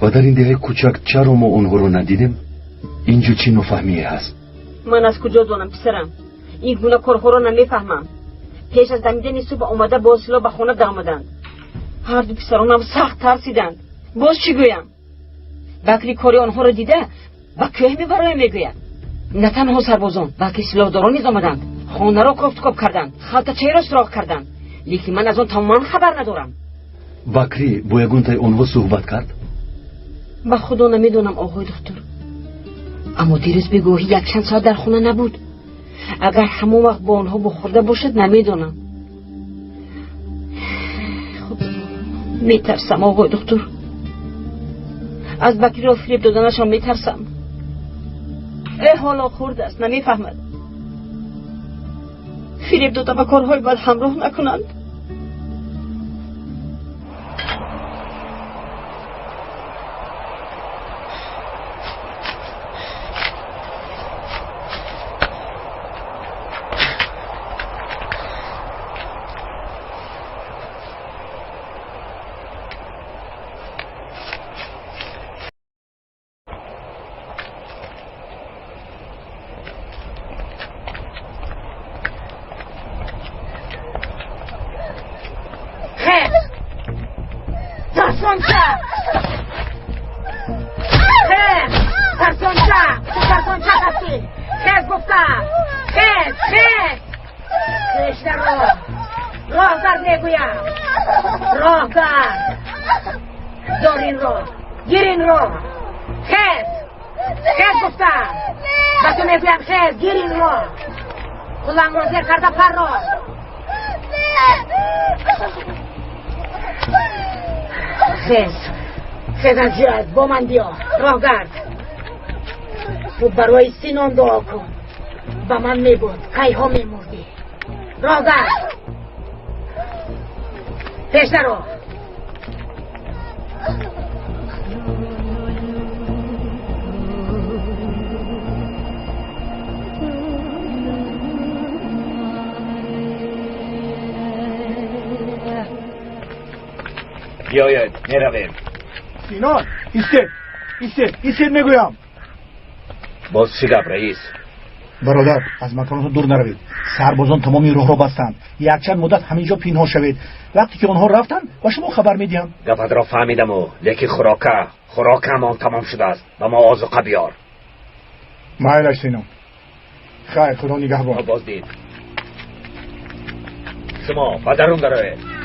و در این دهه کوچک چرا ما اونها رو ندیدیم؟ اینجا چی نفهمی هست؟ من از کجا دانم پسرم؟ این گونه کارها را نمیفهمم. پیش از دمیدن صبح آمده با سلاح به خانه در آمدند. هر دو پسرانم سخت ترسیدند. باز چی گویم؟ بکری کاری آنها را دیده به کوه میبرایم میگوید. نه تنها سربازان بلکه سلاحداران نیز آمدند. خانه را کافتکاب کردند، خلطچه را سراغ کردند. لیکن من از آن تماما خبر ندارم. بکری با یگونتای آنها صحبت کرد؟ به خدا نمیدونم آقای دکتر. اما دیروز بگوهی یک چند ساعت در خونه نبود. اگر همون وقت با آنها بخورده باشد نمیدونم. خب میترسم آقای دکتر. از بکری را فریب دادنشان میترسم. ای حالا خورد است نمیفهمد. فریب داده به کارهای بد همراه نکنند. خیز از جهت با من بیا راه گرد. تو برای سینان دعا کن. با من میبود کیها میمردی. راه گرد. پیش درو. بیاید میرویم. سینان ایستید میگویم. باز چی گپ رئیس؟ برادر از مکانتان دور نروید. سربازان تمامی راه را بستند. یک چند مدت همینجا پنهان شوید. وقتی که آنها رفتند با شما خبر میدیم. گپت را فهمیدم لیکن خوراکمان تمام شده است. و ما آذوقه بیار. مایلش سینان. خیر خدا نگهبان. باز دید. شما به درون بروید.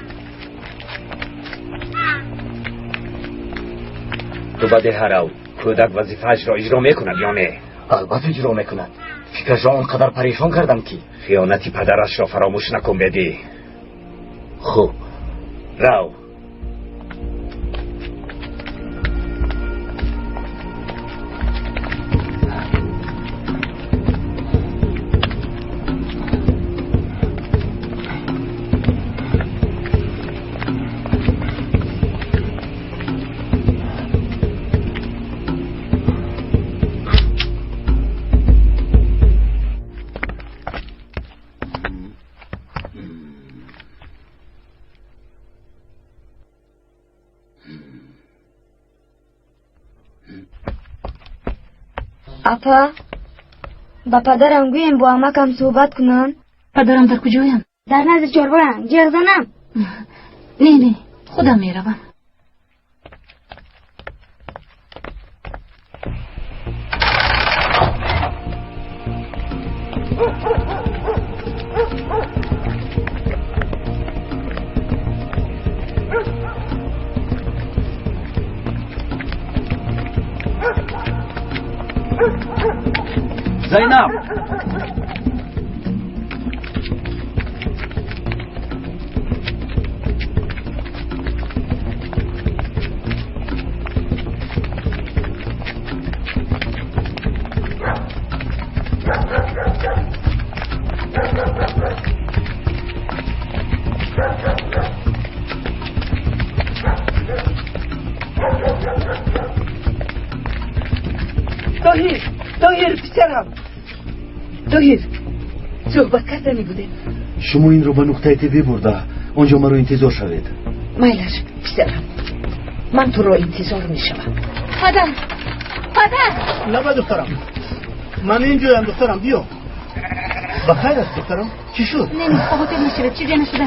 تو بده هراو کودک وظیفه‌اش را اجرا میکند یا نه؟ البته اجرا میکند. فکرش را آنقدر پریشان کردم که خیانتی پدرش را فراموش نکن بدی. خوب رو. اپا با پدرم گویم با امکم صحبت کنن. پدرم در کجایم؟ در نزد چربرم جغزنم. نه خودم میروم. زینب دایر پسرم دایر صحبت کردنی بوده. شما این رو به نقطه تیوی برده اونجا مرا انتظار شوید. مایلش پسرم من تو رو انتظار می شوم. پدر لبا دخترم، من اینجایم دخترم، بیا. بخیر است دخترم، چی شد؟ نمیخواه هتل نشده، چیزی نشده.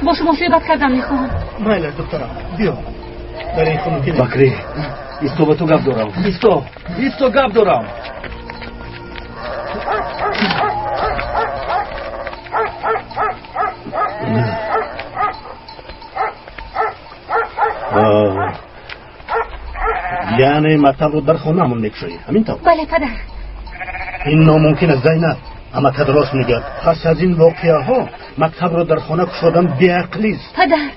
با شما صحبت کردم میخوام. میل است دخترم، بیا. در این خونه که بکری ایستو با تو گپ دارم. ایستو گپ دارم. یعنی مکتب رو در خونه همون میکشوی، همین طور؟ بله پدر. این ناممکن است زینب، اما تا درست میگه. پس از این واقعه ها مکتب رو در خانه کشودن بیعقلی است. پدر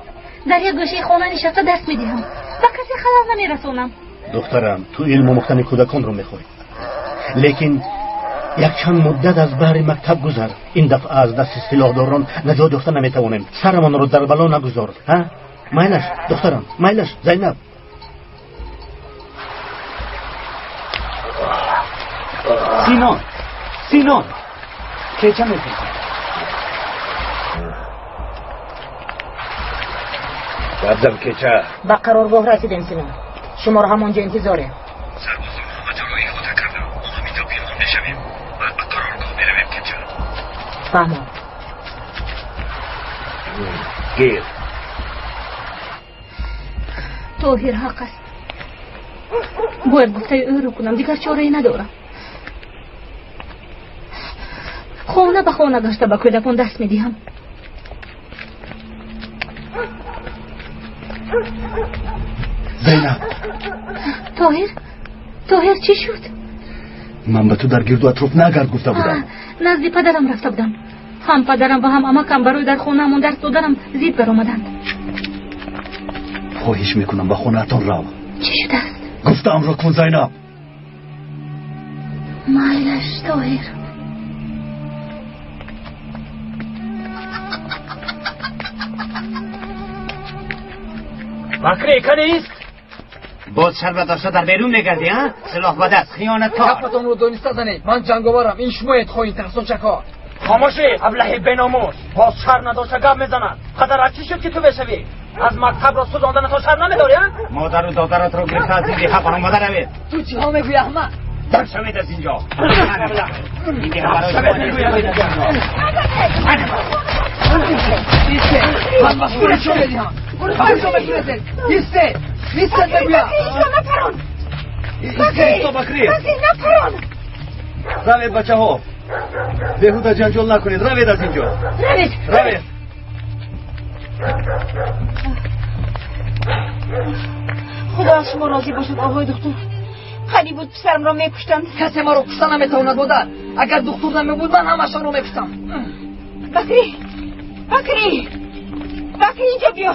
در یک گوشه خانه نشسته دست میدهم و کسی خبر نمیرسونم. دخترم تو علم آموختن کودکان رو میخوای، لیکن یک چند مدت از بحر مکتب گذر. این دفعه از دست سلاحداران نجات یافته نمیتوانیم. سرمان رو در بلا نگذار. ها میلش دخترم، میلش زینب. سینان که چه میکنی؟ ببزم که چه؟ به قرارگاه رسیدیم سینان. شما رو همونجا انتظاره. سربازان همه جلوی خود کردم. ما همینجا پیران بشویم بعد به قرارگاه برویم که چه؟ فهمم. گیر. طاهر حق است. باید گفته او رو کنم، دیگر چاره‌ای ندارم. خانه به خانه گشته به کودکان دست میدهم. زینب. طاهر چی شد؟ من به تو در گرد و اطراف نگرد گفته بودم. نزد پدرم رفته بودم. هم پدرم و هم عمکم برای در خانه همون درس دادنم زید برآمدند. خواهش میکنم به خونه‌تان رو. چی شده است؟ گفتم رو کن زینب. میلش طاهر. بکری کنیست؟ باز شربت داشته در بیرون نگردی ها؟ سلاح به دست، خیانت کار. حرفتان رو دانسته زنید. من جنگاورم، این شمایت خواهید ترسون چکار. خاموشی ابله بناموس. باز شر نداشته گپ میزند. خطر چی شد که تو بشوی؟ از مکتب را سوزاندن تو شر نمیداری ها؟ مادر و دادرت رو گرفته از این دیخه برآمده روید. تو چی ها میگوی احمد؟ در شوید از اینجا. این دیگه برای من مشغول شو بدیم. برو شو بگیرد. نیسته بگویم. ایسته بکری. نپران. روید بچه ها. بهوده جنجال نکنید. روید از اینجا. روید. خدا از شما راضی باشد آقای دکتر. خیلی بود پسرم را میکشتند. کسی ما رو کشته نمیتواند بودن. اگر دکتر نمیبود من همشان رو میکشتم. بکری اینجا بیا.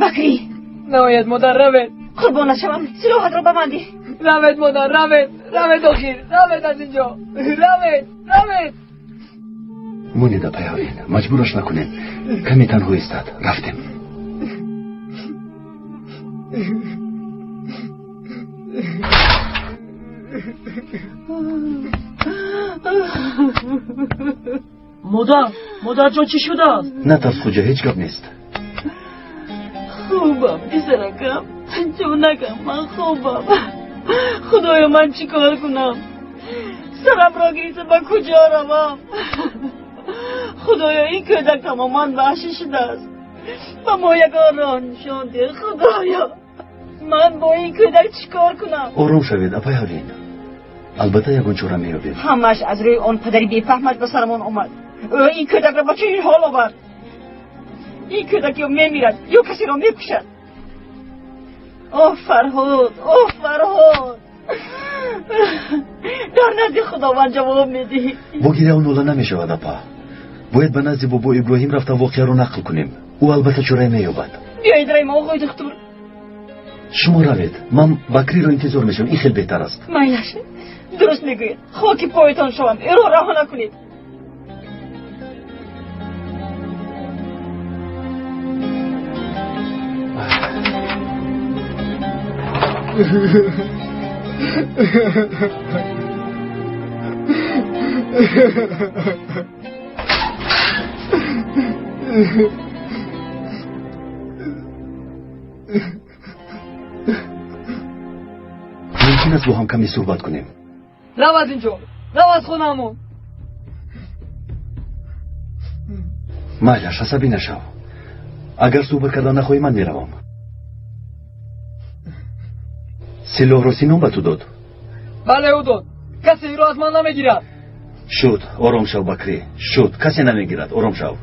بکری نباید مادر روید. قربانت شوم، سلاحت را ببندی. روید مادر، روید آخیر، روید از اینجا، روید. مونید پیاوین، مجبورش نکنیم. کمی تنها ایستاد. رفتیم. مادر جان چی شده است؟ نترس خوجا، هیچ گپ نیست. خوبم پسرکم، جونکم، من خوبم. خدایا من چی کار کنم؟ سرم را گریزه به کجا روم؟ خدایا این کودک تماما وحشی شده است و ما یکان را نشانده. خدایا من با این کودک چی کار کنم؟ آروم شوید اپایالین. البته یکون چوره میابید. همش از روی آن پدری بیفهمش به سرمان اومد. این کودک را با چه این حال آورد؟ این کودک یا میمیرد یا کسی را میکشد. فرهاد در نزد خداوند جواب میدی. بگیره اون اولا نمیشود اپا. باید به نزد بابا ابراهیم رفته واقعه رو نقل کنیم. او البته چوره میابد. بیایید رای ما آقای دکتر. شما روید. من بکری رو انتظار میشم. این خیلی بهتر است. میلش درست میگوید. خاکی پایتان شوم. این رو رها نکنید. ممکن است با هم کمی صحبت کنیم؟ رو از اینجا، رو از خونمون. مایلش عصبی نشو. اگر صحبت کردن نخواهی من میروم. سلاح رو سینام به تو داد؟ بله او داد. کسی این رو از من نمیگیرد. شد. آرام شو بکری. شد. کسی نمیگیرد. آرام شو.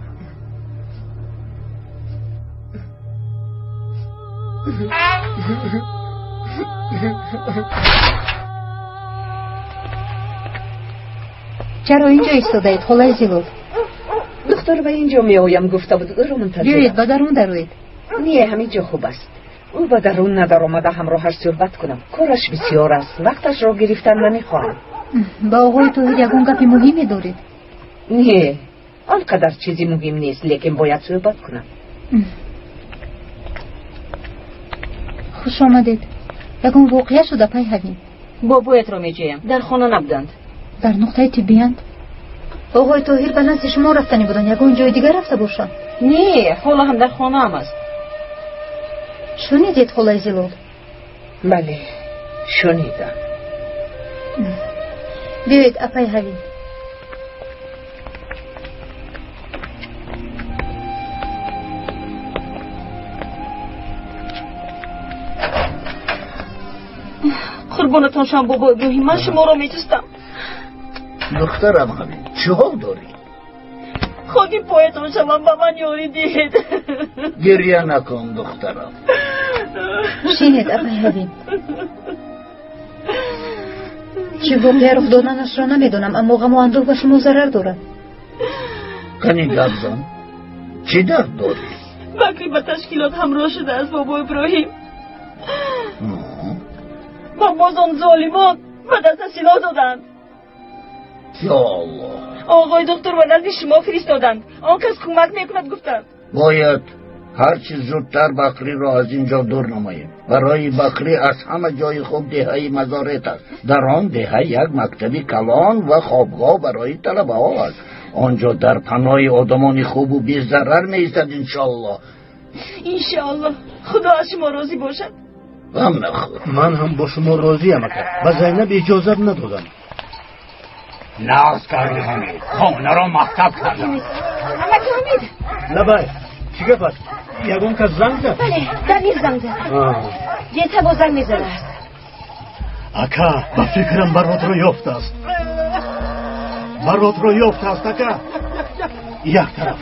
چرا اینجا ایستادید خلای زیلول؟ دختر به اینجا می آیم گفته بود او رو منتظر. بیایید با درون دروید. نه همینجا خوب است. او با درون ندار آمده همراهش صحبت کنم. کارش بسیار است. وقتش را گرفتن نمیخواهم. با آقای توحید یکون گپی مهمی دارید؟ نه آنقدر چیزی مهم نیست لیکن باید صحبت کنم. خوش آمدید. یکون واقعه شده پای هدیم. بابایت را می جویم. در خانه نبودند. در نقطه طبیند؟ آقای طاهر به نزد شما رفتنی بودن یکون جای دیگر رفته باشن؟ نه حالا هم در خانه هم است. شنیدید خلای زیلول؟ بله شنیدم. بیایید اپای هدیم. قربانتان شم بابا ابراهیم من شما را میجستم. دخترم همین چه حال داری؟ خاکی پایتان شوم به من یاری دید. گریه نکن دخترم. شینید اپای هدیم. چه واقعه رخ دادنش را نمیدونم اما غم و اندوه به شما ضرر دارد. کنی گپ زن چی درد داری؟ بکری به تشکیلات همراه شده است بابا ابراهیم. با بازان ظالمان به دست سلاح دادند. یا الله. آقای دکتر به نزد شما فرستادند. آن کس کمک میکند گفتند. باید هر چیز زودتر بکری را از اینجا دور نماییم. برای بکری از همه جای خوب دهه مزارت است. در آن دهه یک مکتبی کلان و خوابگاه برای طلبه ها است. آنجا در پناه آدمان خوب و بی ضرر می ایستد انشالله. انشالله خدا از شما راضی باشد. غم نخور. من هم با شما راضی ام و زینب اجازه ندادم. ناز کردی حمید خانه را مکتب کردم. حمید لبای چی گپ است؟ یگون کس زنگ زد؟ بله دمیر زنگ زد. جیتا با زنگ میزده است. اکا با فکرم برات رو یافته است. برات رو یافته است اکا. یک طرف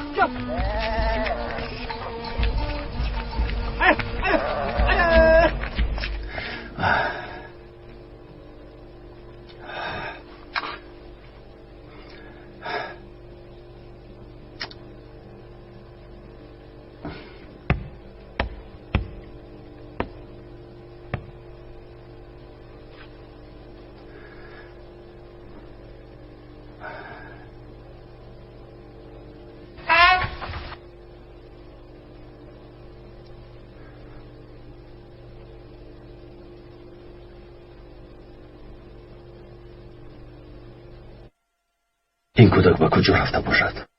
این کودک به کجا رفته باشد؟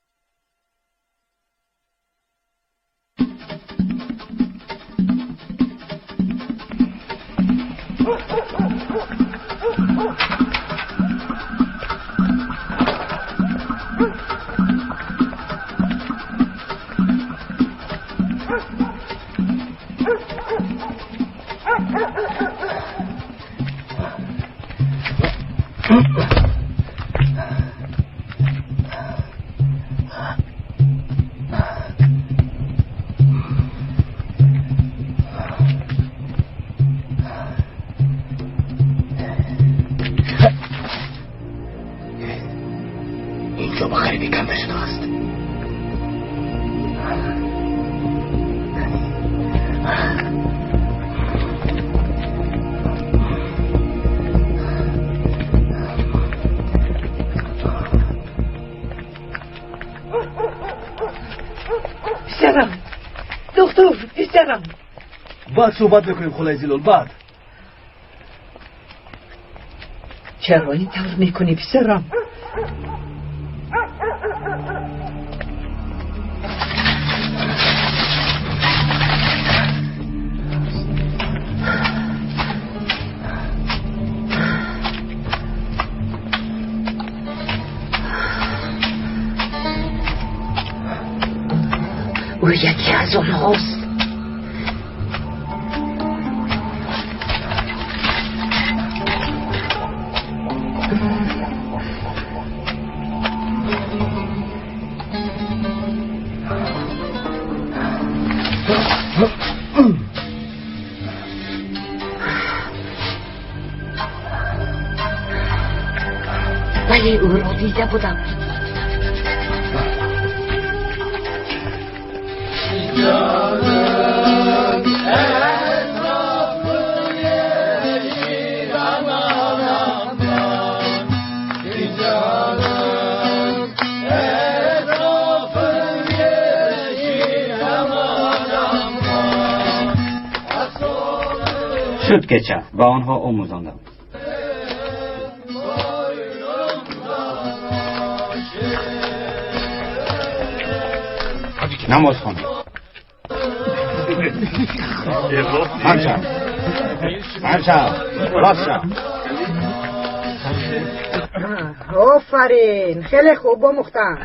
اینجا بخری بیکنده شده است. پسرم دکتر پسرم. بعد صحبت بکنیم خلای زیلول بعد. چرا این طور میکنی پسرم؟ او یکی از آنهاست. ولی او را دیده بودم. شد که چه با آنها آموزاندم. نماز خوانم. مرشم راست شم. آفرین، خیلی خوب آموختم.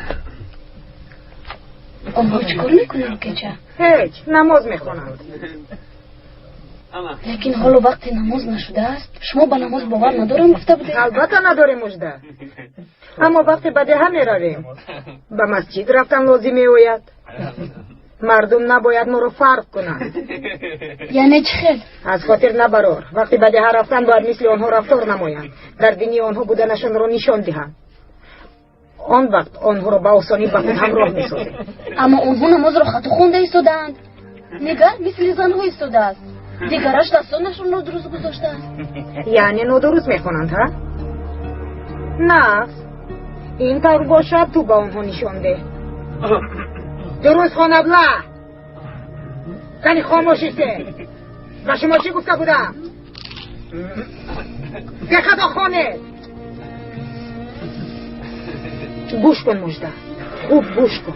آنها چکار میکنن که چه؟ هیچ، نماز میخونند. لیکن حالا وقتی نماز نشده است شما به نماز باور ندارم گفته بودید. البته نداریم مجده، اما وقتی به ده میرویم به مسجد رفتن لازم میآید. مردم نباید ما رو فرق کنند. یعنی چه خیل؟ از خاطر نبرار وقتی به ده رفتن باید مثل آنها رفتار نمایند، در دینی آنها بودنشان را نشان دهند. آن وقت آنها را به آسانی به خود همراه میسازیم. اما آنها نماز را خطا خونده ایستادند. نگر مثل زنها ایستاده است. دیگرش دستانشون را درست گذاشته است. یعنی نادرست میخونند ها؟ نه، این طور باشد تو به آنها نشان ده. درست خوان ابله. کنی خاموشی سه. به شما چی گفته بودم؟ که خدا خانه. گوش کن مجده، خوب گوش کن.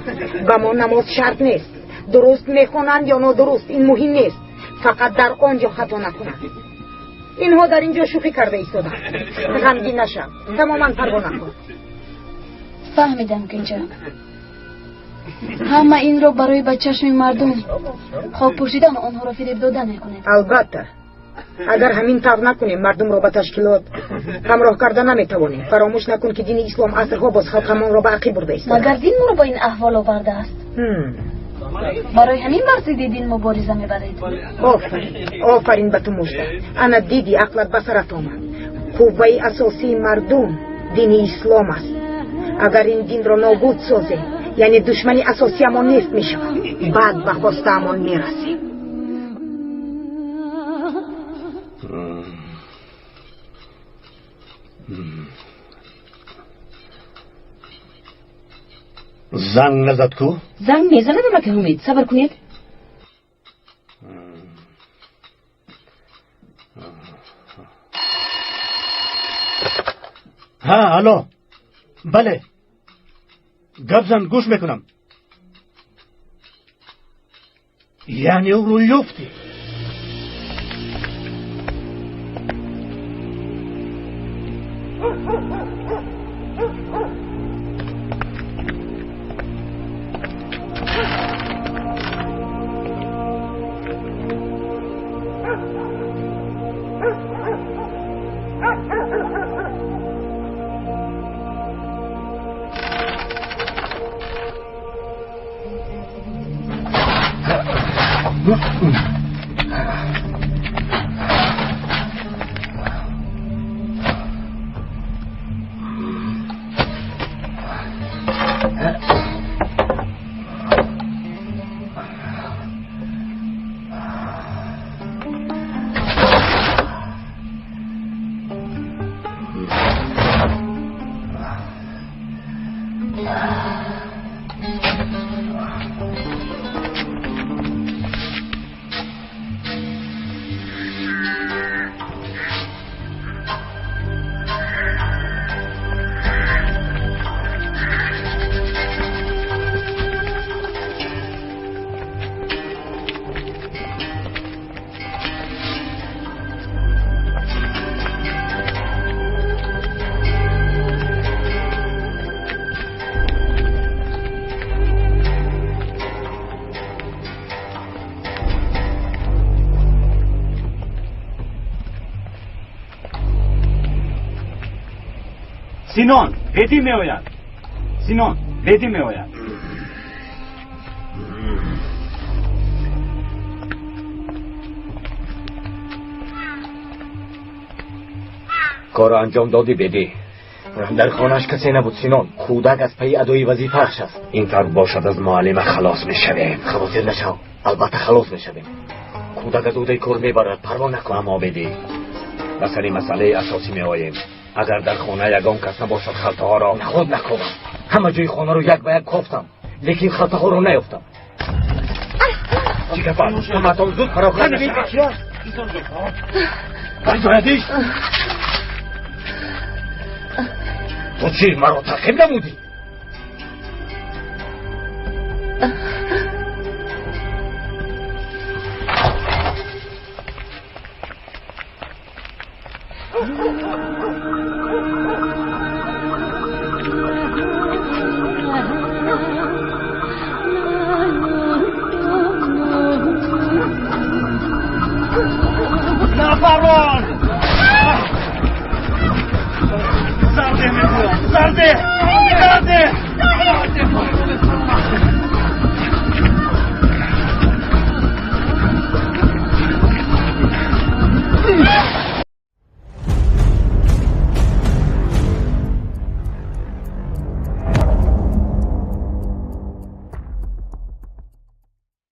به ما نماز شرط نیست. درست میخونند یا نادرست این مهم نیست. فقط در آنجا خطا نکنند. اینها در اینجا شوخی کرده ایستادن. غمگین نشم، تماما پروا نکن. فهمیدم که چه. همه این را برای به چشم مردم خواب پوشیدن آنها را فریب دادن میکنید. البته اگر همین طور نکنیم مردم را به تشکیلات همراه کرده نمیتوانیم. فراموش نکن که دین اسلام عصرها باز خلقمان را به عقی برده است. مگر دین ما را با این احوال آورده است؟ برای همین مرزی دین مبارزه میبرید. آفرین به تو مجده. انا دیدی عقلت به سرت آمد. قوه اساسی مردم دین اسلام است. اگر این دین را نابود سازیم یعنی دشمنی اساسی امان نیست میشود. بعد به خواست امان میرسیم. زنگ نزد کو؟ زنگ میزنه به مکه امید. صبر کنید. ها الو. بله گپ زن گوش میکنم. یعنی او روی یفتی. سینان بدی میآید. سینان بدی میآید. کار انجام دادی بدی. در خانهش کسی نبود سینان. کودک از پی ادای وظیفه‌اش است. این طور باشد از معلم خلاص میشویم. خواستید نشو. البته خلاص میشویم. کودک از عهده کار میبرد. پروا نکن. اما بدی به سر مسئله اساسی میآییم. اگر در خانه یگان کس نباشد خلطه ها را خود نکنم. همه جای خانه رو یک به یک کوفتم، لیکن خلطه ها رو نیافتم. چی گفت؟ همتان زود فراخوان نشوید. تو چی مرا تعقیب نمودی؟